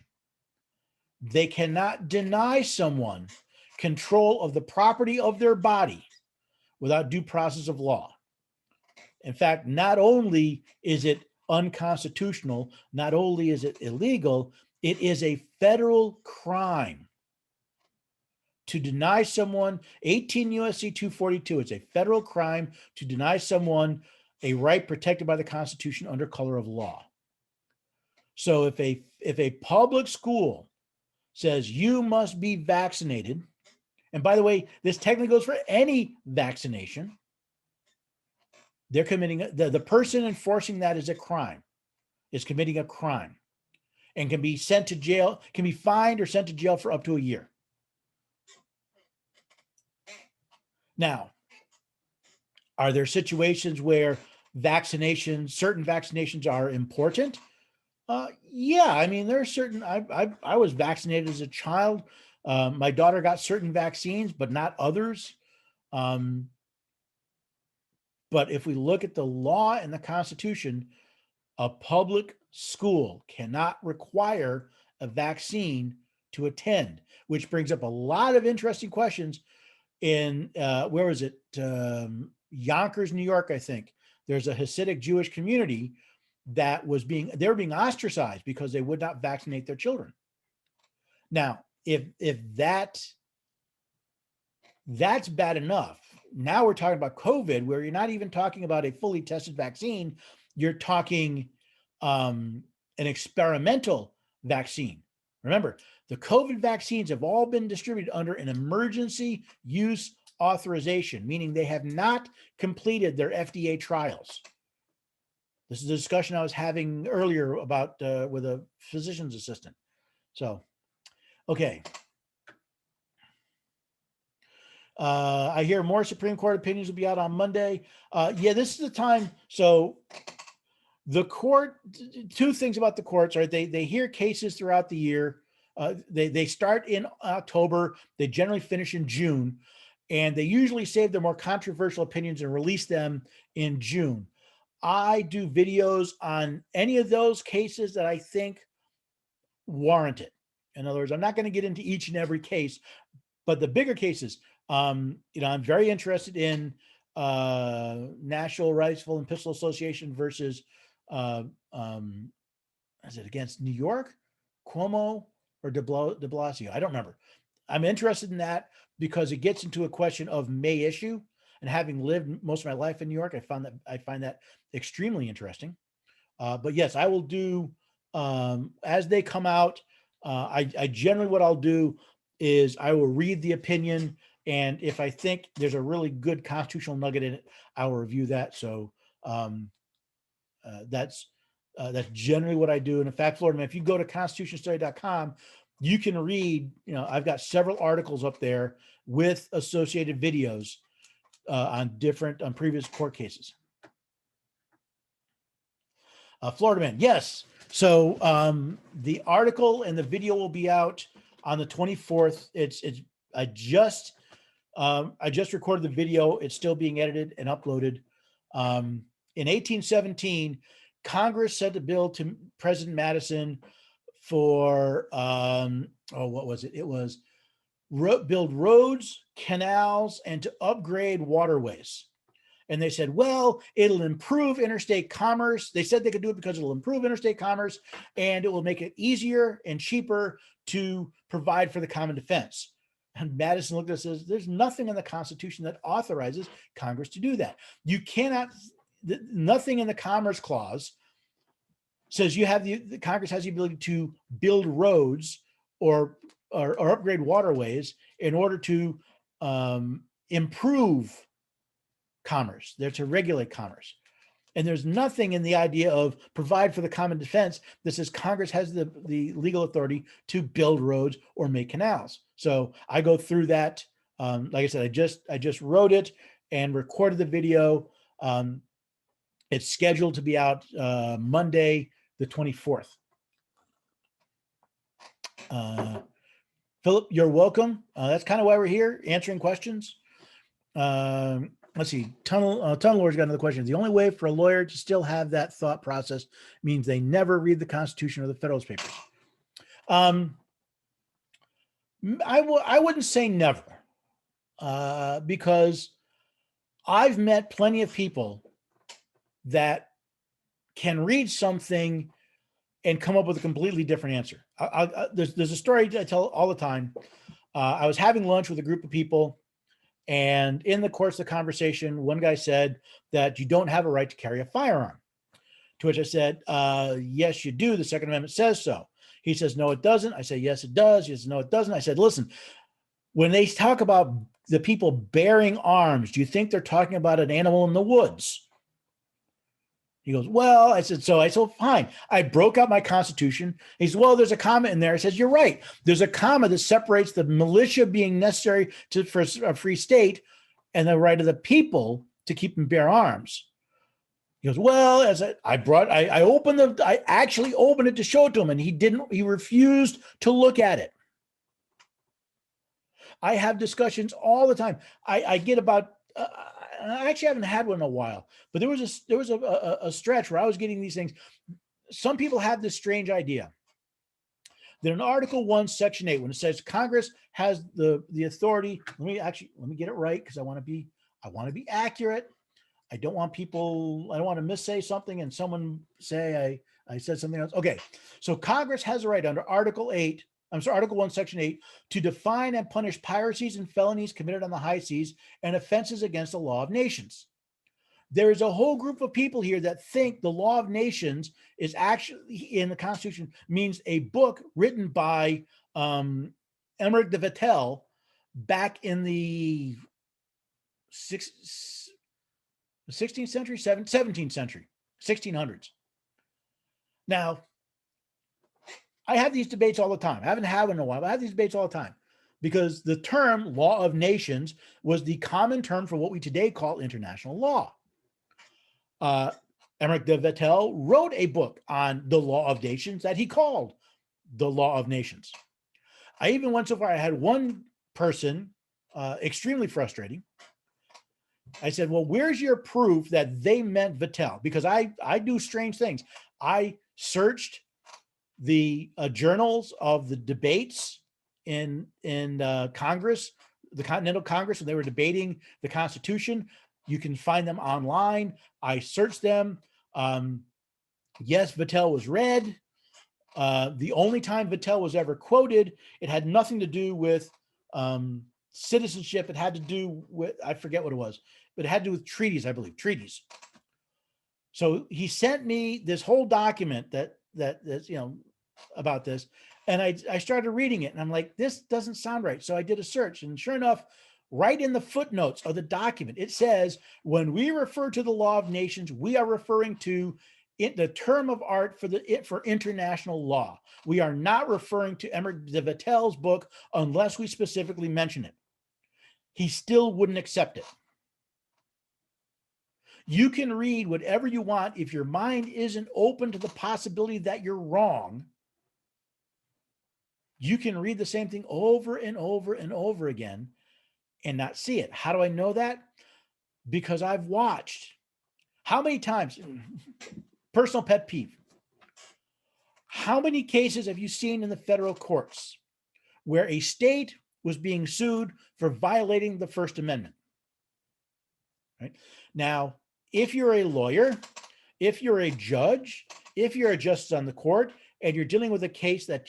They cannot deny someone control of the property of their body without due process of law. In fact, not only is it unconstitutional, not only is it illegal, it is a federal crime to deny someone, 18 U.S.C. 242, it's a federal crime to deny someone a right protected by the Constitution under color of law. So if a public school says you must be vaccinated, and by the way, this technically goes for any vaccination, they're committing, the person enforcing that is a crime, is committing a crime, and can be sent to jail, can be fined or sent to jail for up to a year. Now, are there situations where certain vaccinations are important? Yeah, I mean, there are certain, I was vaccinated as a child. My daughter got certain vaccines, but not others. But if we look at the law and the Constitution, a public school cannot require a vaccine to attend, which brings up a lot of interesting questions in, where was it? Yonkers, New York, I think. There's a Hasidic Jewish community that they were being ostracized because they would not vaccinate their children. Now, if that's bad enough, now we're talking about COVID, where you're not even talking about a fully tested vaccine. You're talking an experimental vaccine. Remember, the COVID vaccines have all been distributed under an emergency use authorization, meaning they have not completed their FDA trials. This is a discussion I was having earlier about with a physician's assistant. So, okay. I hear more Supreme Court opinions will be out on Monday. Yeah, this is the time. So the court, two things about the courts, right? They hear cases throughout the year. They start in October. They generally finish in June. and they usually save their more controversial opinions and release them in June. I do videos on any of those cases that I think warrant it. In other words, I'm not going to get into each and every case, but the bigger cases, I'm very interested in National Rifle and Pistol Association versus, is it against New York, Cuomo, or de Blasio? I don't remember. I'm interested in that because it gets into a question of May issue, and having lived most of my life in New York, I find that extremely interesting. But yes, I will do as they come out. I generally, what I'll do is I will read the opinion, and if I think there's a really good constitutional nugget in it, I will review that. So that's generally what I do. And in fact, Florida man, if you go to constitutionstudy.com, you can read, I've got several articles up there with associated videos on previous court cases. Florida man, yes. So the article and the video will be out on the 24th. I just recorded the video. It's still being edited and uploaded. In 1817, Congress sent a bill to President Madison for what was it? It was build roads, canals, and to upgrade waterways. And they said, well, it'll improve interstate commerce. They said they could do it because it'll improve interstate commerce and it will make it easier and cheaper to provide for the common defense. And Madison looked at us and says, there's nothing in the Constitution that authorizes Congress to do that. You cannot, nothing in the Commerce Clause says the Congress has the ability to build roads or upgrade waterways in order to improve commerce. They're to regulate commerce. And there's nothing in the idea of provide for the common defense that says Congress has the legal authority to build roads or make canals. So I go through that. Like I said, I just wrote it and recorded the video. It's scheduled to be out Monday, the 24th. Philip, you're welcome. That's kind of why we're here, answering questions. Let's see. Tunnel Lawyer's got another question. The only way for a lawyer to still have that thought process means they never read the Constitution or the Federalist Papers. I wouldn't say never, because I've met plenty of people that can read something and come up with a completely different answer. There's a story I tell all the time. I was having lunch with a group of people, and in the course of the conversation, one guy said that you don't have a right to carry a firearm. To which I said, yes, you do. The Second Amendment says so. He says, no, it doesn't. I say, yes, it does. He says, no, it doesn't. I said, listen, when they talk about the people bearing arms, do you think they're talking about an animal in the woods? He goes, well, I said, fine. I broke out my Constitution. He said, well, there's a comma in there. I says, you're right. There's a comma that separates the militia being necessary for a free state and the right of the people to keep and bear arms. He goes, well, I actually opened it to show it to him, and he refused to look at it. I have discussions all the time. I get about, I actually haven't had one in a while, but there was a stretch where I was getting these things. Some people have this strange idea that in Article 1, Section 8, when it says Congress has the authority, let me get it right, because I want to be accurate. I don't want to missay something and someone say I said something else. Okay, so Congress has a right under Article 1, Section 8, to define and punish piracies and felonies committed on the high seas and offenses against the law of nations. There is a whole group of people here that think the law of nations is actually in the Constitution means a book written by Emmerich de Vattel back in the 16th century, 17th century, 1600s. Now, I have these debates all the time. I haven't had one in a while, but I have these debates all the time because the term law of nations was the common term for what we today call international law. Emmerich de Vattel wrote a book on the law of nations that he called the Law of Nations. I even went so far, I had one person extremely frustrating. I said, well, where's your proof that they meant Vattel? Because I do strange things. I searched the journals of the debates in Congress, the Continental Congress, when they were debating the Constitution. You can find them online. I searched them. Yes, Vattel was read. The only time Vattel was ever quoted, it had nothing to do with citizenship. It had to do with, I forget what it was, but it had to do with treaties, I believe, treaties. So he sent me this whole document that's, you know, about this. And I started reading it and I'm like, this doesn't sound right. So I did a search, and sure enough, right in the footnotes of the document, it says, when we refer to the law of nations, we are referring to the term of art for international law. We are not referring to de Vattel's book unless we specifically mention it. He still wouldn't accept it. You can read whatever you want. If your mind isn't open to the possibility that you're wrong, you can read the same thing over and over and over again and not see it. How do I know that? Because I've watched. How many times, personal pet peeve, how many cases have you seen in the federal courts where a state was being sued for violating the First Amendment? Right? Now, if you're a lawyer, if you're a judge, if you're a justice on the court, and you're dealing with a case that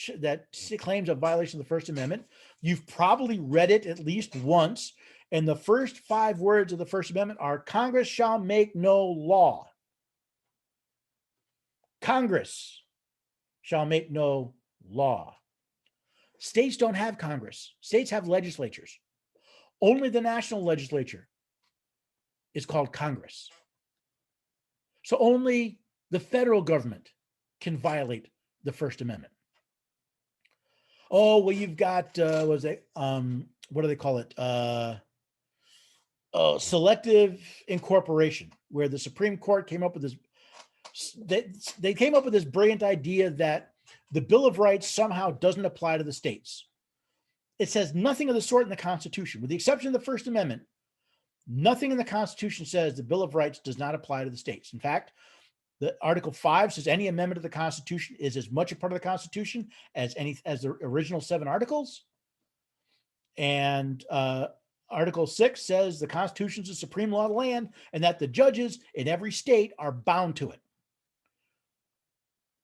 claims a violation of the First Amendment, you've probably read it at least once. And the first 5 words of the First Amendment are, Congress shall make no law. Congress shall make no law. States don't have Congress. States have legislatures. Only the national legislature is called Congress. So only the federal government can violate the First Amendment. Oh, well, you've got, what do they call it? Selective incorporation, where the Supreme Court came up with this, they came up with this brilliant idea that the Bill of Rights somehow doesn't apply to the states. It says nothing of the sort in the Constitution. With the exception of the First Amendment, nothing in the Constitution says the Bill of Rights does not apply to the states. In fact, the Article 5 says any amendment of the Constitution is as much a part of the Constitution as the original 7 articles. And Article 6 says the Constitution is the supreme law of the land, and that the judges in every state are bound to it.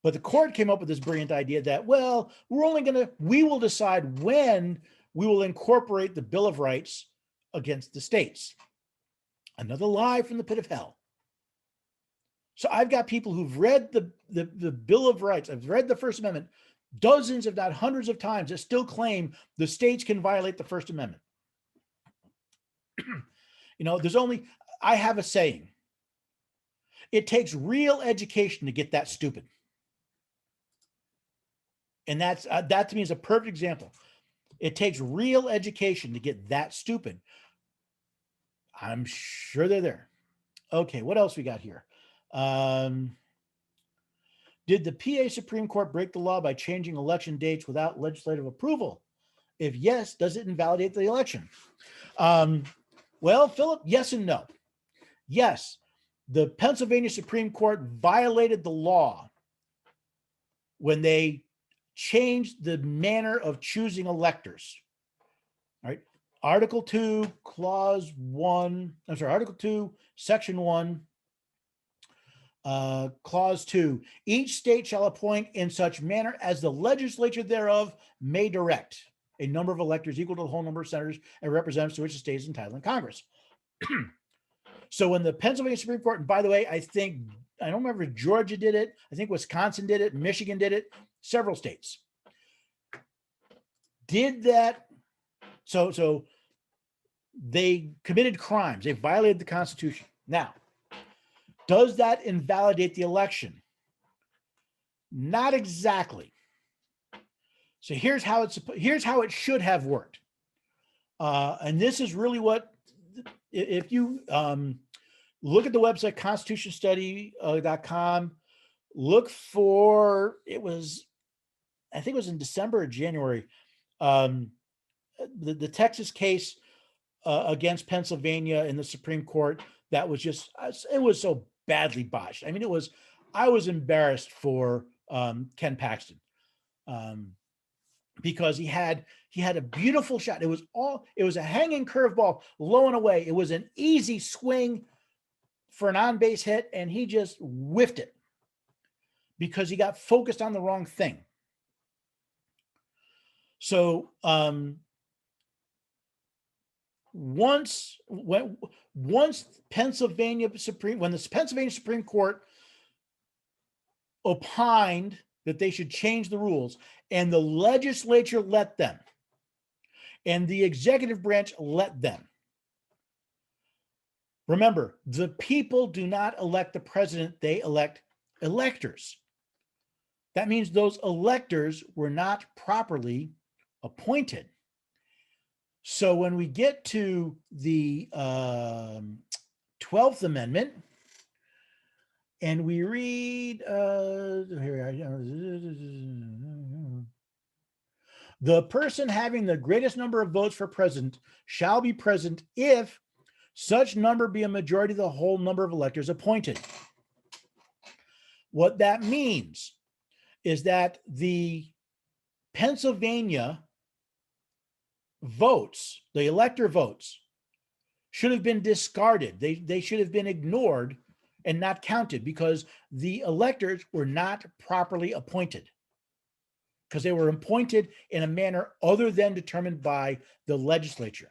But the court came up with this brilliant idea that, well, we will decide when we will incorporate the Bill of Rights against the states. Another lie from the pit of hell. So I've got people who've read the Bill of Rights. I've read the First Amendment dozens, if not hundreds of times, that still claim the states can violate the First Amendment. You know, I have a saying. It takes real education to get that stupid. And that to me is a perfect example. It takes real education to get that stupid. I'm sure they're there. Okay, what else we got here? Did the PA Supreme Court break the law by changing election dates without legislative approval? If yes, does it invalidate the election? Well, Philip, yes and no. Yes, the Pennsylvania Supreme Court violated the law when they changed the manner of choosing electors. All right. Article 2, Article 2, Section 1, Clause 2. Each state shall appoint in such manner as the legislature thereof may direct a number of electors equal to the whole number of senators and representatives to which the state is entitled in Congress. So when the Pennsylvania Supreme Court, and by the way, I don't remember if Georgia did it. I think Wisconsin did it. Michigan did it. Several states did that. So they committed crimes. They violated the Constitution. Now, does that invalidate the election? Not exactly. So here's how it should have worked. And this is really what, if you look at the website constitutionstudy.com, look for, I think it was in December or January, the Texas case against Pennsylvania in the Supreme Court that was just, it was so badly botched. I mean, I was embarrassed for Ken Paxton because he had a beautiful shot. It was a hanging curveball, low and away. It was an easy swing for an on-base hit, and he just whiffed it because he got focused on the wrong thing. So once Pennsylvania when the Pennsylvania Supreme Court opined that they should change the rules, and the legislature let them, and the executive branch let them. Remember, the people do not elect the president, they elect electors. That means those electors were not properly appointed. So when we get to the 12th Amendment, and we read, the person having the greatest number of votes for president shall be present if such number be a majority of the whole number of electors appointed. What that means is that the Pennsylvania votes, the elector votes, should have been discarded. They should have been ignored and not counted because the electors were not properly appointed, because they were appointed in a manner other than determined by the legislature.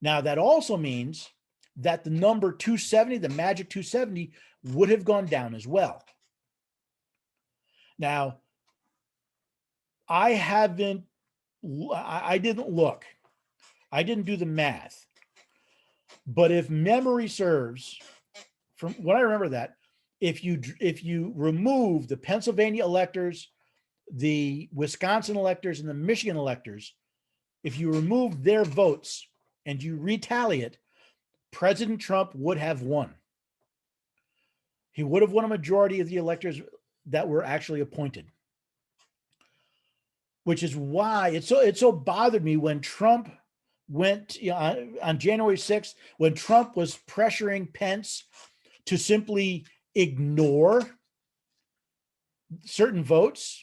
Now, that also means that the number 270, the magic 270, would have gone down as well. Now, I didn't look. I didn't do the math. But if memory serves, from what I remember, that if you remove the Pennsylvania electors, the Wisconsin electors, and the Michigan electors, if you remove their votes and you retally it, President Trump would have won. He would have won a majority of the electors that were actually appointed, which is why it so bothered me when Trump went, on January 6th, when Trump was pressuring Pence to simply ignore certain votes.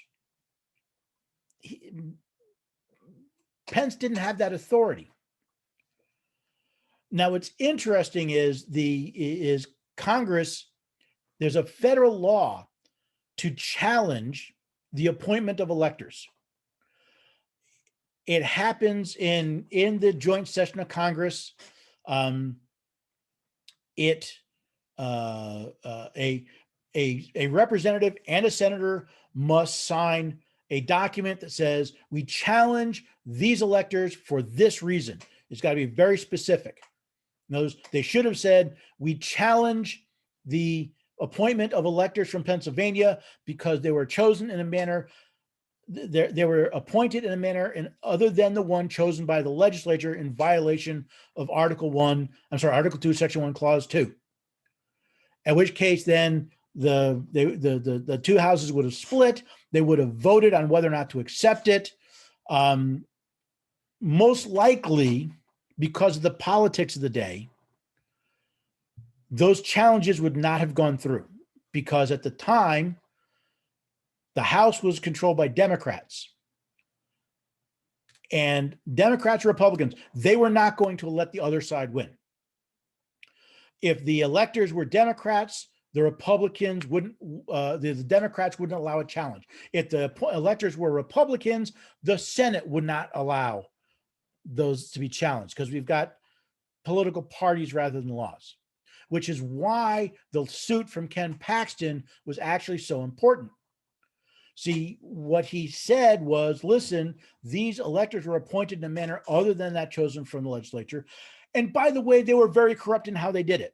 Pence didn't have that authority. Now, what's interesting is Congress, there's a federal law to challenge the appointment of electors. It happens in the joint session of Congress. A representative and a senator must sign a document that says we challenge these electors for this reason. It's got to be very specific. They should have said we challenge the appointment of electors from Pennsylvania because they were chosen in a manner, they were appointed in a manner other than the one chosen by the legislature in violation of Article 2, Section 1, Clause 2. In which case, then the two houses would have split. They would have voted on whether or not to accept it. Most likely, because of the politics of the day, those challenges would not have gone through, because at the time, the House was controlled by Democrats. And Democrats, Republicans, they were not going to let the other side win. If the electors were Democrats, the Republicans wouldn't, the Democrats wouldn't allow a challenge. If the electors were Republicans, the Senate would not allow those to be challenged, because we've got political parties rather than laws, which is why the suit from Ken Paxton was actually so important. See, what he said was, listen, these electors were appointed in a manner other than that chosen from the legislature. And by the way, they were very corrupt in how they did it.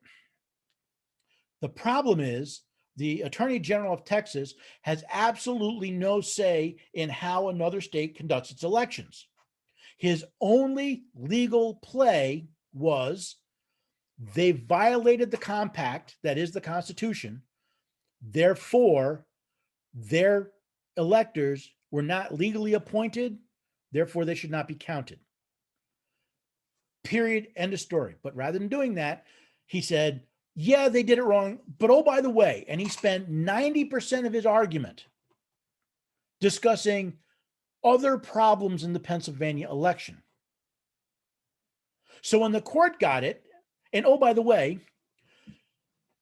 The problem is the Attorney General of Texas has absolutely no say in how another state conducts its elections. His only legal play was they violated the compact, that is the Constitution. Therefore, their electors were not legally appointed. Therefore, they should not be counted. period, end of story. But rather than doing that, he said, yeah, they did it wrong, but oh, by the way, and he spent 90% of his argument discussing other problems in the Pennsylvania election. So when the court got it, and oh, by the way,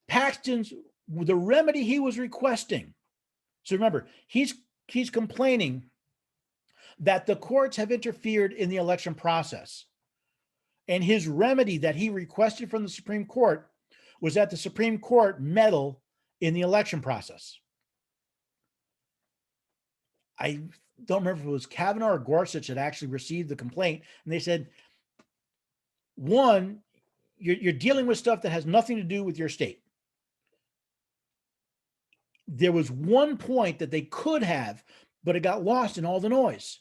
Paxton's, the remedy he was requesting. So remember, he's complaining that the courts have interfered in the election process. And his remedy that he requested from the Supreme Court was that the Supreme Court meddle in the election process. I don't remember if it was Kavanaugh or Gorsuch that actually received the complaint. And they said, one, you're dealing with stuff that has nothing to do with your state. There was one point that they could have, but it got lost in all the noise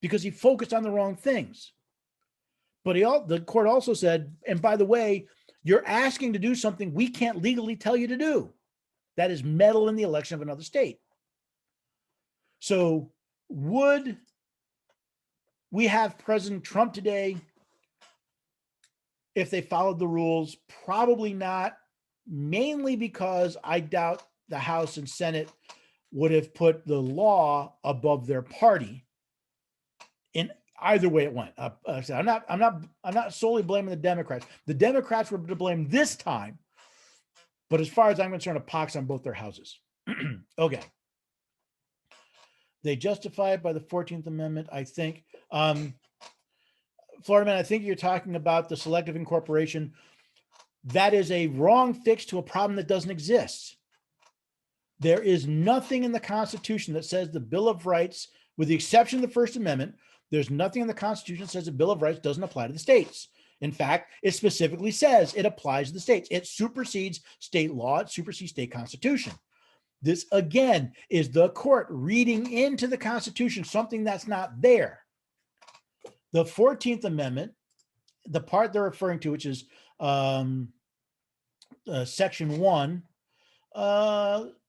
because he focused on the wrong things. But the court also said, and by the way, you're asking to do something we can't legally tell you to do. That is meddle in the election of another state. So would we have President Trump today if they followed the rules? Probably not, mainly because I doubt the House and Senate would have put the law above their party. In either way it went. I'm not solely blaming the Democrats. The Democrats were to blame this time, but as far as I'm concerned, a pox on both their houses. Okay. They justify it by the 14th Amendment, I think. Florida man, I think you're talking about the selective incorporation. That is a wrong fix to a problem that doesn't exist. There is nothing in the Constitution that says the Bill of Rights, with the exception of the First Amendment, there's nothing in the Constitution that says the Bill of Rights doesn't apply to the states. In fact, it specifically says it applies to the states. It supersedes state law. It supersedes state constitution. This, again, is the court reading into the Constitution something that's not there. The 14th Amendment, the part they're referring to, which is Section 1,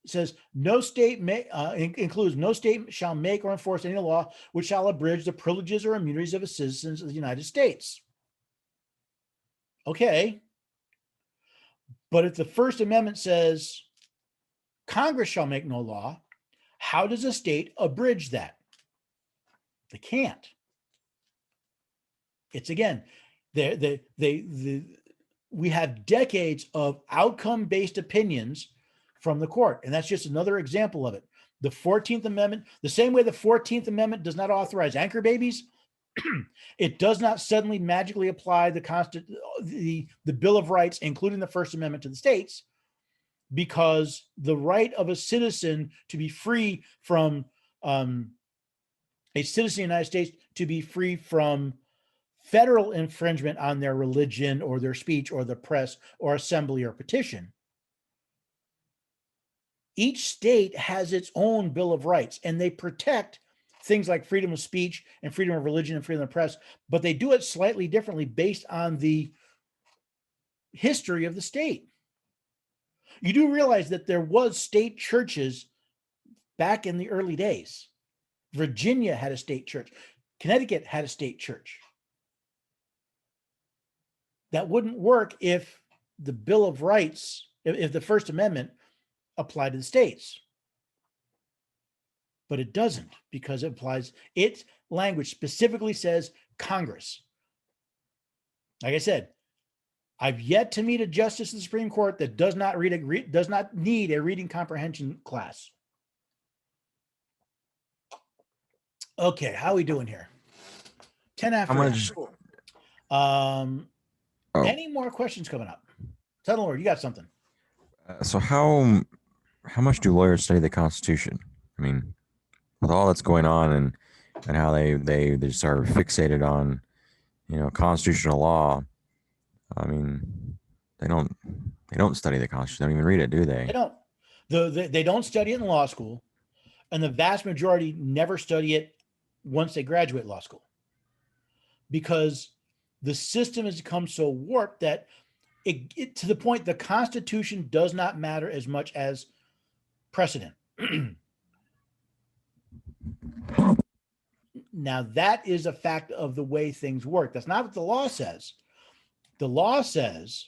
says no state includes no state shall make or enforce any law which shall abridge the privileges or immunities of its citizens of the United States. Okay. But if the First Amendment says Congress shall make no law, how does a state abridge that? They can't. It's again, we have decades of outcome-based opinions from the court. And that's just another example of it. The 14th Amendment, the same way the 14th Amendment does not authorize anchor babies, it does not suddenly magically apply the Bill of Rights, including the First Amendment, to the states, because the right of a citizen to be free from a citizen of the United States to be free from federal infringement on their religion or their speech or the press or assembly or petition. Each state has its own Bill of Rights, and they protect things like freedom of speech and freedom of religion and freedom of the press, but they do it slightly differently based on the history of the state. You do realize that there was state churches back in the early days. Virginia had a state church. Connecticut had a state church. That wouldn't work if the Bill of Rights, if the First Amendment applied to the states. But it doesn't, because it applies, its language specifically says Congress. Like I said, I've yet to meet a justice of the Supreme Court that does not need a reading comprehension class. Okay, how are we doing here? 10 after. Any more questions coming up? Tell the Lord, you got something. So how much do lawyers study the Constitution? I mean, with all that's going on and how they just are fixated on, constitutional law. I mean, they don't study the Constitution. They don't even read it, do they? They don't. They don't study it in law school, and the vast majority never study it once they graduate law school, because the system has become so warped that it to the point the Constitution does not matter as much as precedent. Now, that is a fact of the way things work. That's not what the law says. The law says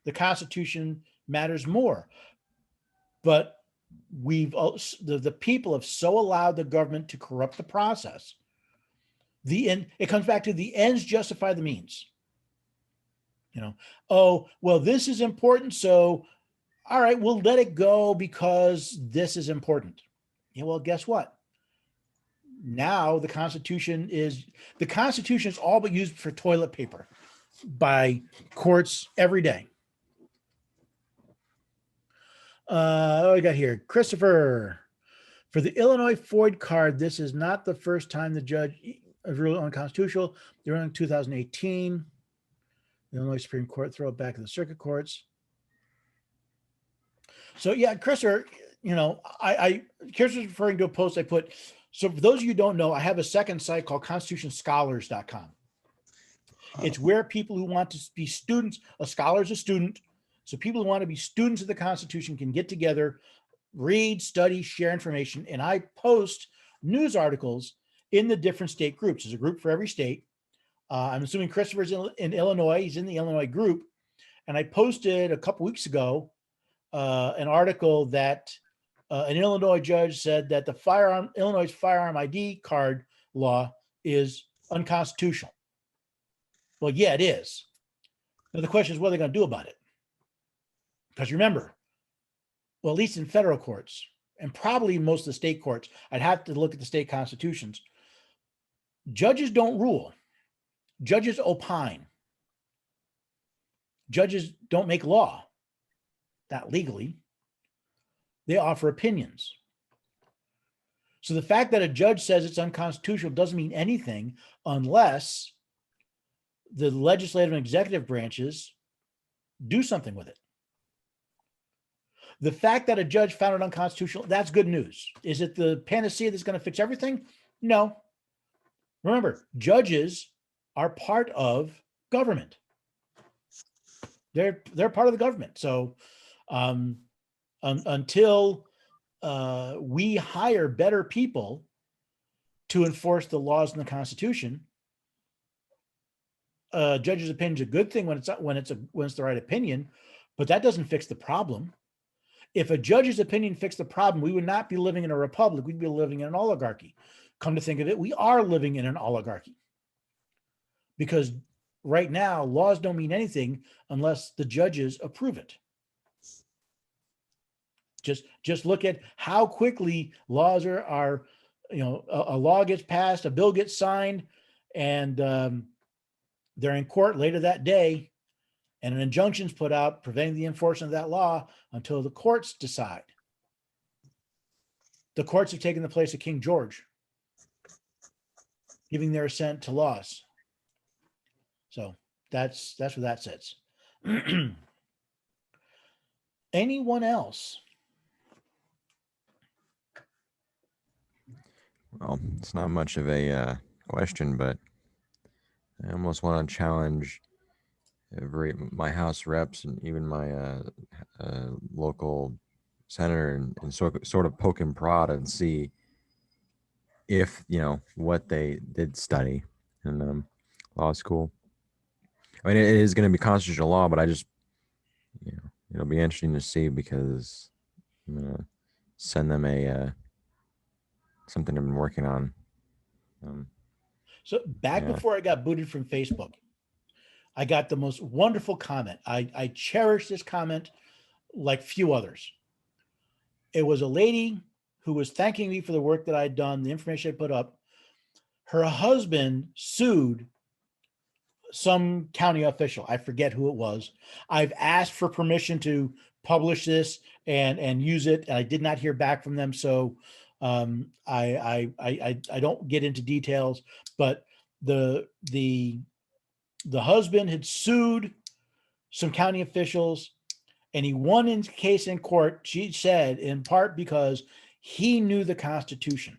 the Constitution matters more, but the people have so allowed the government to corrupt the process. It comes back to the ends justify the means. Oh, well, this is important, so all right, we'll let it go because this is important. Yeah, well, guess what? Now the Constitution is all but used for toilet paper by courts every day. What we got here? Christopher, for the Illinois FOID card, this is not the first time the judge ruled unconstitutional. They were in 2018. The Illinois Supreme Court throw it back to the circuit courts. So yeah, Christopher, Christopher's referring to a post I put. So for those of you who don't know, I have a second site called constitutionscholars.com. It's where people who want to be students, a scholar is a student. So people who want to be students of the Constitution can get together, read, study, share information. And I post news articles in the different state groups. There's a group for every state. I'm assuming Christopher's in Illinois. He's in the Illinois group. And I posted a couple weeks ago an article that an Illinois judge said that the Illinois firearm ID card law is unconstitutional. Well, yeah, it is. Now the question is, what are they going to do about it? Because remember, well, at least in federal courts and probably most of the state courts, I'd have to look at the state constitutions. Judges don't rule. Judges opine. Judges don't make law, not legally. They offer opinions. So the fact that a judge says it's unconstitutional doesn't mean anything unless the legislative and executive branches do something with it. The fact that a judge found it unconstitutional, that's good news. Is it the panacea that's going to fix everything? No. Remember, judges are part of government. They're part of the government. So until we hire better people to enforce the laws in the Constitution, judge's opinion is a good thing when it's the right opinion, but that doesn't fix the problem. If a judge's opinion fixed the problem, we would not be living in a republic. We'd be living in an oligarchy. Come to think of it, we are living in an oligarchy because right now laws don't mean anything unless the judges approve it. Just look at how quickly laws are a law gets passed, a bill gets signed, and they're in court later that day, and an injunction's put out preventing the enforcement of that law until the courts decide. The courts have taken the place of King George, giving their assent to laws. So that's where that sits. Anyone else? Well, it's not much of a question, but I almost want to challenge my House reps and even my local senator and sort of poke and prod and see if, what they did study in law school. I mean, it is going to be constitutional law, but I just, it'll be interesting to see because I'm going to send them something I've been working on. So before I got booted from Facebook, I got the most wonderful comment. I cherish this comment like few others. It was a lady who was thanking me for the work that I'd done, the information I put up. Her husband sued some county official. I forget who it was. I've asked for permission to publish this and use it, and I did not hear back from them. So I don't get into details, but the husband had sued some county officials and he won his case in court, she said, in part because he knew the Constitution.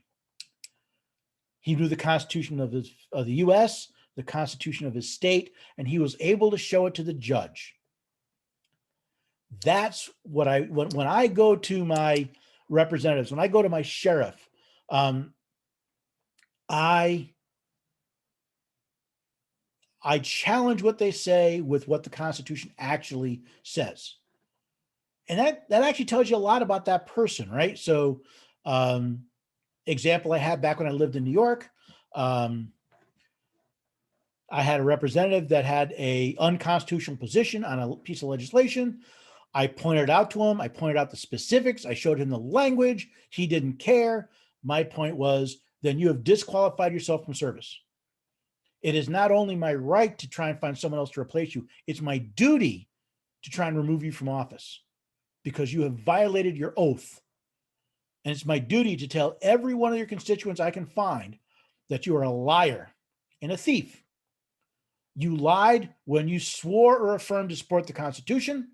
He knew the Constitution of the U.S., the Constitution of his state, and he was able to show it to the judge. That's what when I go to my representatives, when I go to my sheriff, I I challenge what they say with what the Constitution actually says. And that actually tells you a lot about that person, right? So, example I had back when I lived in New York, I had a representative that had a unconstitutional position on a piece of legislation. I pointed out to him, I pointed out the specifics, I showed him the language. He didn't care. My point was, then you have disqualified yourself from service. It is not only my right to try and find someone else to replace you, it's my duty to try and remove you from office because you have violated your oath. And it's my duty to tell every one of your constituents I can find that you are a liar and a thief. You lied when you swore or affirmed to support the Constitution,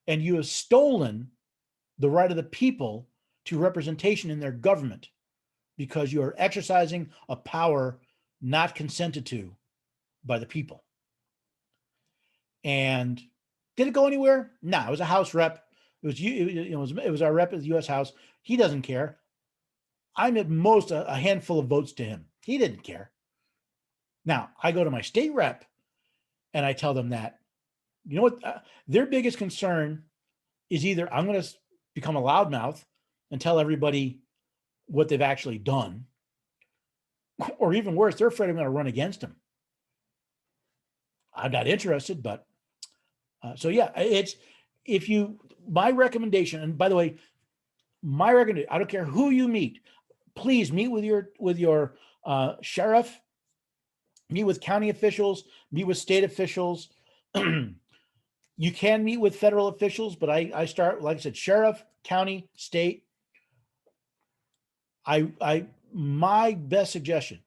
and you have stolen the right of the people to representation in their government because you are exercising a power not consented to by the people. And did it go anywhere? No, it was a House rep. It was our rep at the U.S. House. He doesn't care. I'm at most a handful of votes to him. He didn't care. Now, I go to my state rep and I tell them that, you know what, their biggest concern is either I'm going to become a loudmouth and tell everybody what they've actually done, or even worse, they're afraid I'm going to run against them. I'm not interested, but so yeah, my recommendation, and by the way, my recommendation, I don't care who you meet, please meet with your sheriff, meet with county officials, meet with state officials. You can meet with federal officials, but I start, like I said, sheriff, county, state. My best suggestion,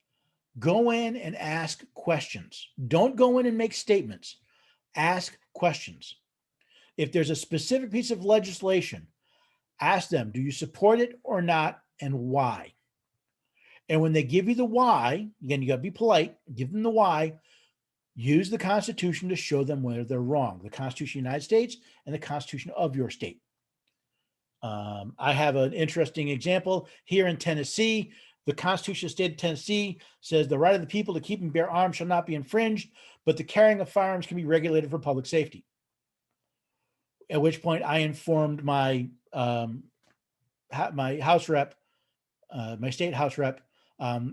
go in and ask questions. Don't go in and make statements. Ask questions. If there's a specific piece of legislation, ask them, do you support it or not, and why? And when they give you the why, again, you got to be polite, give them the why, use the Constitution to show them whether they're wrong, the Constitution of the United States and the Constitution of your state. I have an interesting example here in Tennessee. The Constitution of the state of Tennessee says the right of the people to keep and bear arms shall not be infringed, but the carrying of firearms can be regulated for public safety. At which point I informed my House rep, my state House rep,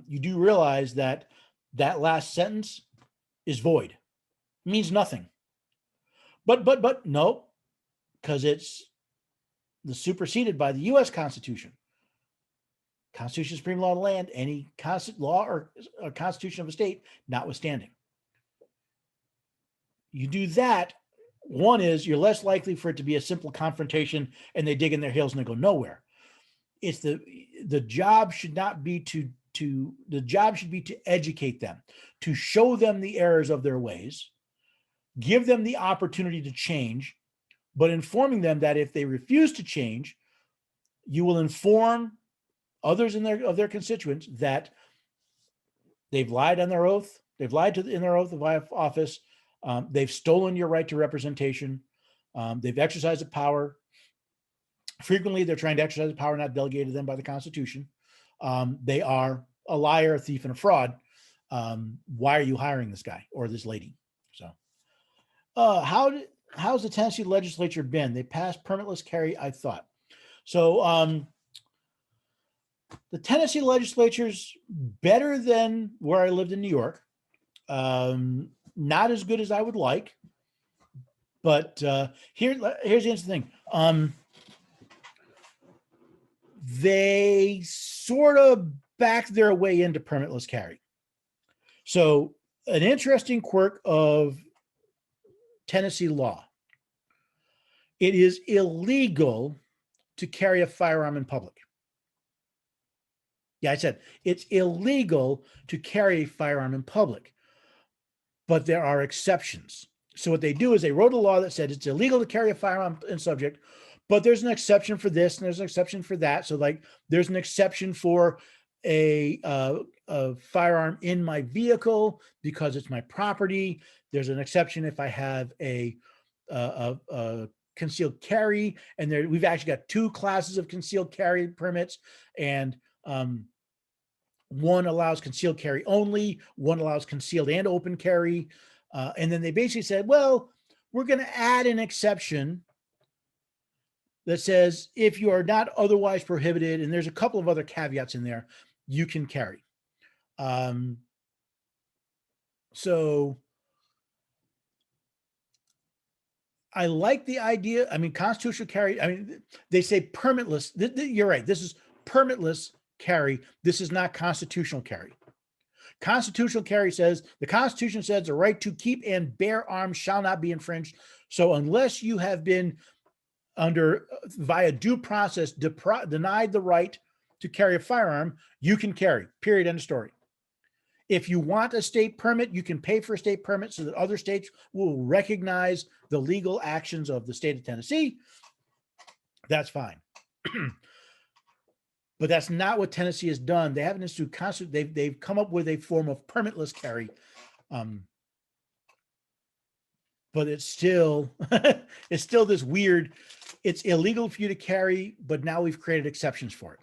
you do realize that last sentence is void. It means nothing. But no, because it's superseded by the U.S. Constitution. Constitution, supreme law of the land, any law or constitution of a state, notwithstanding. You do that, one is you're less likely for it to be a simple confrontation and they dig in their heels and they go nowhere. It's the job should not be the job should be to educate them, to show them the errors of their ways, give them the opportunity to change, but informing them that if they refuse to change, you will inform others of their constituents that they've lied on their oath. They've lied in their oath of office. They've stolen your right to representation. They've exercised a power. Frequently, they're trying to exercise a power not delegated to them by the Constitution. They are a liar, a thief, and a fraud. Why are you hiring this guy or this lady? So, how's the Tennessee legislature been? They passed permitless carry, I thought. So, the Tennessee legislature's better than where I lived in New York. Not as good as I would like, but here's the interesting thing. They sort of backed their way into permitless carry. So an interesting quirk of Tennessee law, it is illegal to carry a firearm in public. Yeah, I said it's illegal to carry a firearm in public, but there are exceptions. So what they do is they wrote a law that said it's illegal to carry a firearm in subject, but there's an exception for this and there's an exception for that. So like there's an exception for a firearm in my vehicle because it's my property. There's an exception if I have a concealed carry, and we've actually got two classes of concealed carry permits. And one allows concealed carry only, one allows concealed and open carry. And then they basically said, well, we're going to add an exception that says if you are not otherwise prohibited, and there's a couple of other caveats in there, you can carry. So I like the idea. I mean, constitutional carry, I mean, they say permitless. You're right. This is permitless carry. This is not constitutional carry. Constitutional carry says the Constitution says the right to keep and bear arms shall not be infringed. So unless you have been via due process denied the right to carry a firearm, you can carry, period, end of story. If you want a state permit, you can pay for a state permit so that other states will recognize the legal actions of the state of Tennessee. That's fine. But that's not what Tennessee has done. They haven't instituted they've come up with a form of permitless carry. But it's still it's still this weird, it's illegal for you to carry, but now we've created exceptions for it.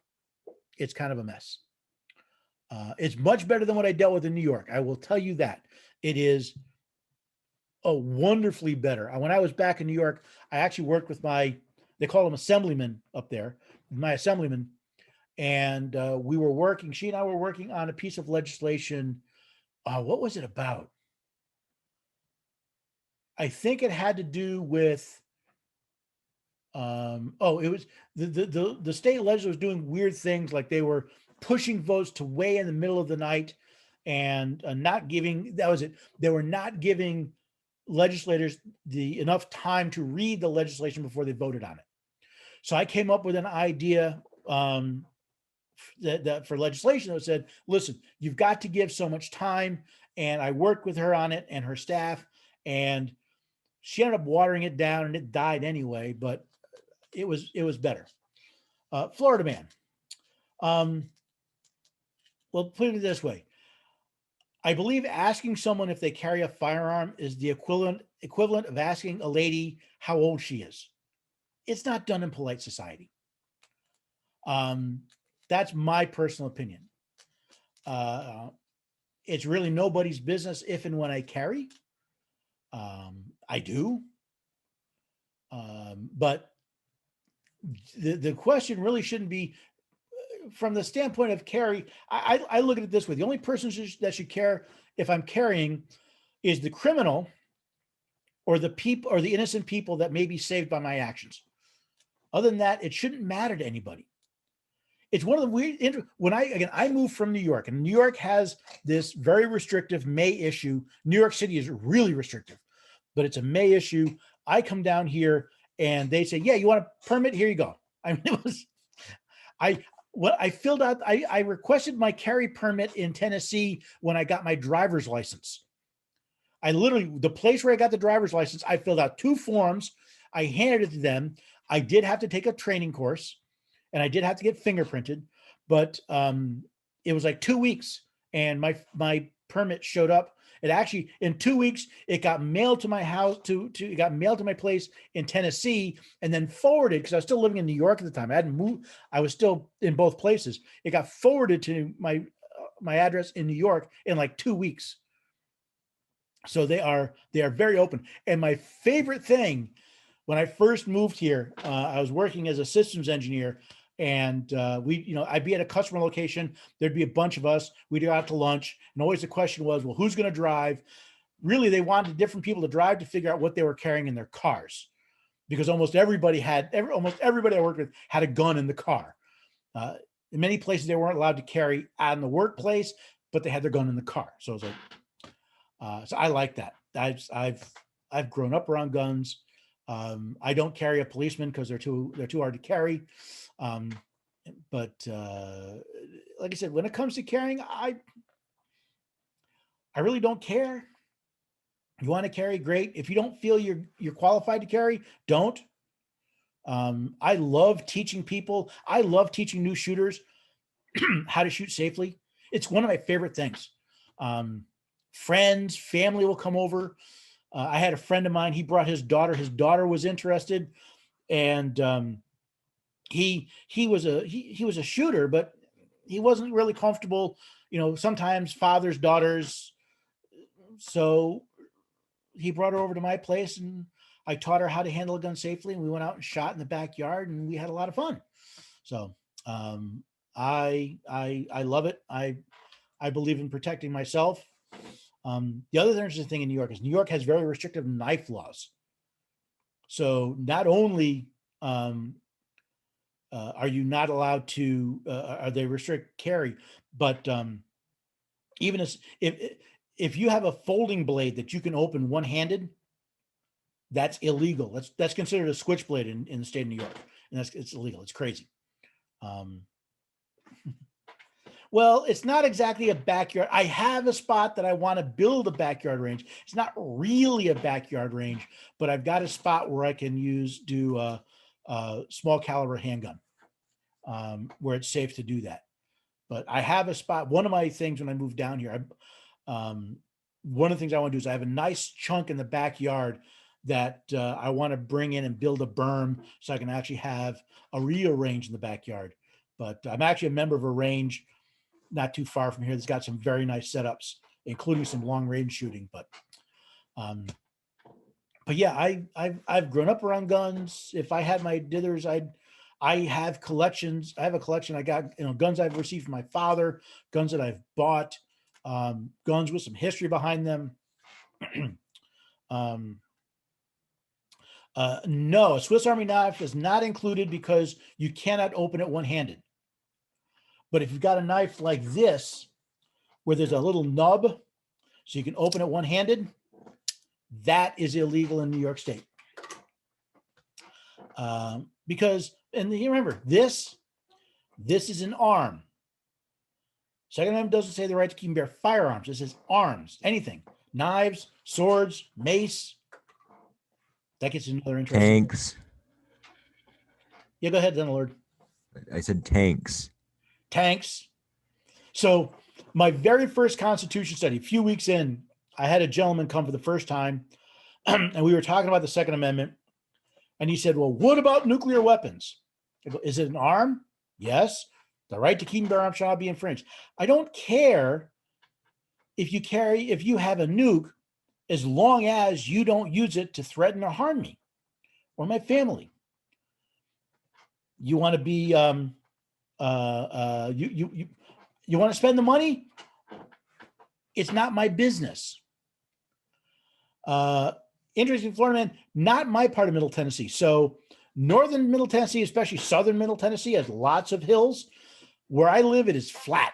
It's kind of a mess. It's much better than what I dealt with in New York. I will tell you that. It is wonderfully better. When I was back in New York, I actually worked with they call them assemblymen up there, my assemblyman. And she and I were working on a piece of legislation. What was it about? I think it had to do with, it was the state legislature was doing weird things, like they were pushing votes to way in the middle of the night and not giving, that was it. They were not giving legislators enough time to read the legislation before they voted on it. So I came up with an idea that for legislation that said, listen, you've got to give so much time. And I worked with her on it and her staff, and she ended up watering it down and it died anyway, but it was better. Florida man. Well, put it this way. I believe asking someone if they carry a firearm is the equivalent of asking a lady how old she is. It's not done in polite society. That's my personal opinion. It's really nobody's business if and when I carry. I do. But the question really shouldn't be from the standpoint of carry. I look at it this way. The only person that should care if I'm carrying is the criminal or the people or the innocent people that may be saved by my actions. Other than that, it shouldn't matter to anybody. It's one of the weird, I moved from New York, and New York has this very restrictive May issue. New York City is really restrictive, but it's a May issue. I come down here and they say, yeah, you want a permit? Here you go. I mean, I filled out, I requested my carry permit in Tennessee when I got my driver's license. The place where I got the driver's license, I filled out 2 forms. I handed it to them. I did have to take a training course, and I did have to get fingerprinted, but it was like 2 weeks, and my permit showed up. It actually, in 2 weeks, it got mailed to my house, it got mailed to my place in Tennessee, and then forwarded, because I was still living in New York at the time. I hadn't moved. I was still in both places. It got forwarded to my address in New York in like 2 weeks. So they are very open. And my favorite thing, when I first moved here, I was working as a systems engineer, and I'd be at a customer location. There'd be a bunch of us. We'd go out to lunch, and always the question was, well, who's going to drive? Really, they wanted different people to drive to figure out what they were carrying in their cars, because almost everybody I worked with had a gun in the car. In many places, they weren't allowed to carry out in the workplace, but they had their gun in the car. So I was like, so I like that. I've grown up around guns. I don't carry a policeman because they're too hard to carry. But like I said, when it comes to carrying, I really don't care. If you want to carry, great. If you don't feel you're qualified to carry, don't. I love teaching people. I love teaching new shooters how to shoot safely. It's one of my favorite things. Friends, family will come over. I had a friend of mine. He brought his daughter. His daughter was interested, and he was a shooter, but he wasn't really comfortable, sometimes fathers, daughters. So he brought her over to my place, and I taught her how to handle a gun safely. And we went out and shot in the backyard, and we had a lot of fun. So I love it. I believe in protecting myself. The other interesting thing in New York is New York has very restrictive knife laws. So not only are you not allowed to, are they restrict carry, but even if you have a folding blade that you can open one-handed, that's illegal. That's considered a switchblade in the state of New York, and it's illegal. It's crazy. Well, it's not exactly a backyard. I have a spot that I want to build a backyard range. It's not really a backyard range, but I've got a spot where I can do a small caliber handgun, where it's safe to do that. But I have a spot. One of my things when I moved down here, one of the things I want to do is I have a nice chunk in the backyard that I want to bring in and build a berm so I can actually have a real range in the backyard. But I'm actually a member of a range not too far from here that's got some very nice setups, including some long range shooting. But yeah, I've grown up around guns. If I had my dithers, I have collections. I have a collection. I got guns I've received from my father, guns that I've bought, guns with some history behind them. No, a Swiss Army knife is not included because you cannot open it one-handed. But if you've got a knife like this, where there's a little nub, so you can open it one-handed, that is illegal in New York State. Because, and you remember, this is an arm. Second Amendment doesn't say the right to keep and bear firearms. It says arms, anything, knives, swords, mace. That gets another interesting. Tanks. Yeah, go ahead, then, Lord. I said tanks. Tanks. So my very first Constitution study, a few weeks in, I had a gentleman come for the first time, and we were talking about the Second Amendment, and he said, well, what about nuclear weapons? I go, is it an arm? Yes. The right to keep and bear arms shall not be infringed. I don't care if you have a nuke, as long as you don't use it to threaten or harm me or my family. You want to be, you want to spend the money? It's not my business. Interesting, Florida man, not my part of Middle Tennessee. So northern Middle Tennessee, especially southern Middle Tennessee, has lots of hills. Where I live, it is flat.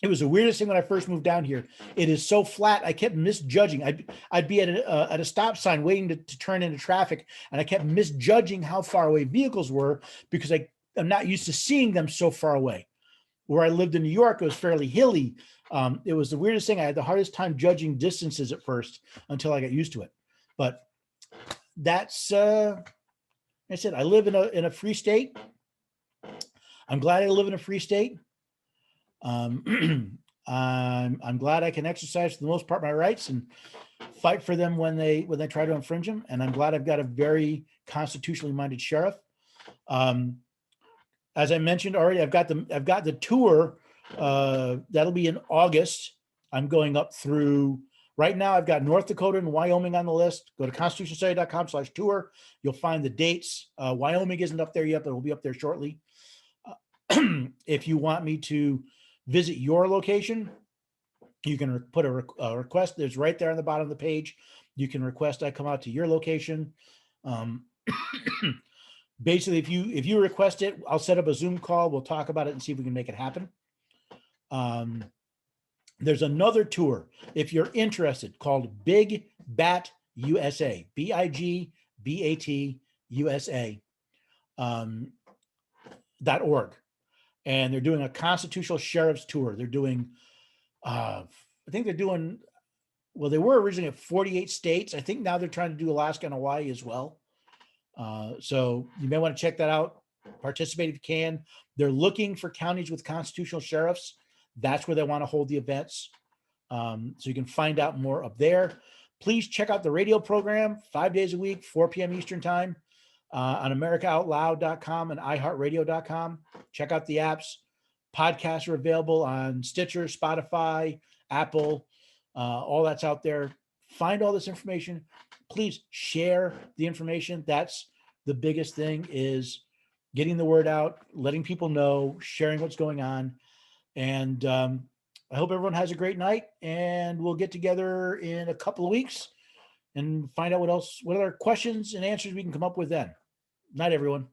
It was the weirdest thing when I first moved down here. It is so flat. I kept misjudging. I'd be at a stop sign waiting to turn into traffic, and I kept misjudging how far away vehicles were because I'm not used to seeing them so far away. Where I lived in New York, it was fairly hilly. It was the weirdest thing. I had the hardest time judging distances at first until I got used to it. But that's, like I said, I live in a free state. I'm glad I live in a free state. I'm glad I can exercise for the most part my rights and fight for them when they try to infringe them. And I'm glad I've got a very constitutionally minded sheriff. As I mentioned already, I've got the tour that'll be in August. I'm going up through right now. I've got North Dakota and Wyoming on the list. Go to constitutionstudy.com/tour. You'll find the dates. Wyoming isn't up there yet, but it'll be up there shortly. If you want me to visit your location, you can put a request. There's right there on the bottom of the page. You can request I come out to your location. Basically, if you request it, I'll set up a Zoom call. We'll talk about it and see if we can make it happen. There's another tour, if you're interested, called Big Bat USA, BIGBAT USA .org. And they're doing a constitutional sheriff's tour. They're doing, I think they're doing, well, they were originally at 48 states. I think now they're trying to do Alaska and Hawaii as well. So you may want to check that out. Participate if you can. They're looking for counties with constitutional sheriffs. That's where they want to hold the events. So you can find out more up there. Please check out the radio program 5 days a week, 4 p.m. Eastern time. On AmericaOutloud.com and iHeartRadio.com. Check out the apps. Podcasts are available on Stitcher, Spotify, Apple, all that's out there. Find all this information. Please share the information. That's the biggest thing, is getting the word out, letting people know, sharing what's going on. And I hope everyone has a great night, and we'll get together in a couple of weeks and find out what other questions and answers we can come up with then. Night, everyone.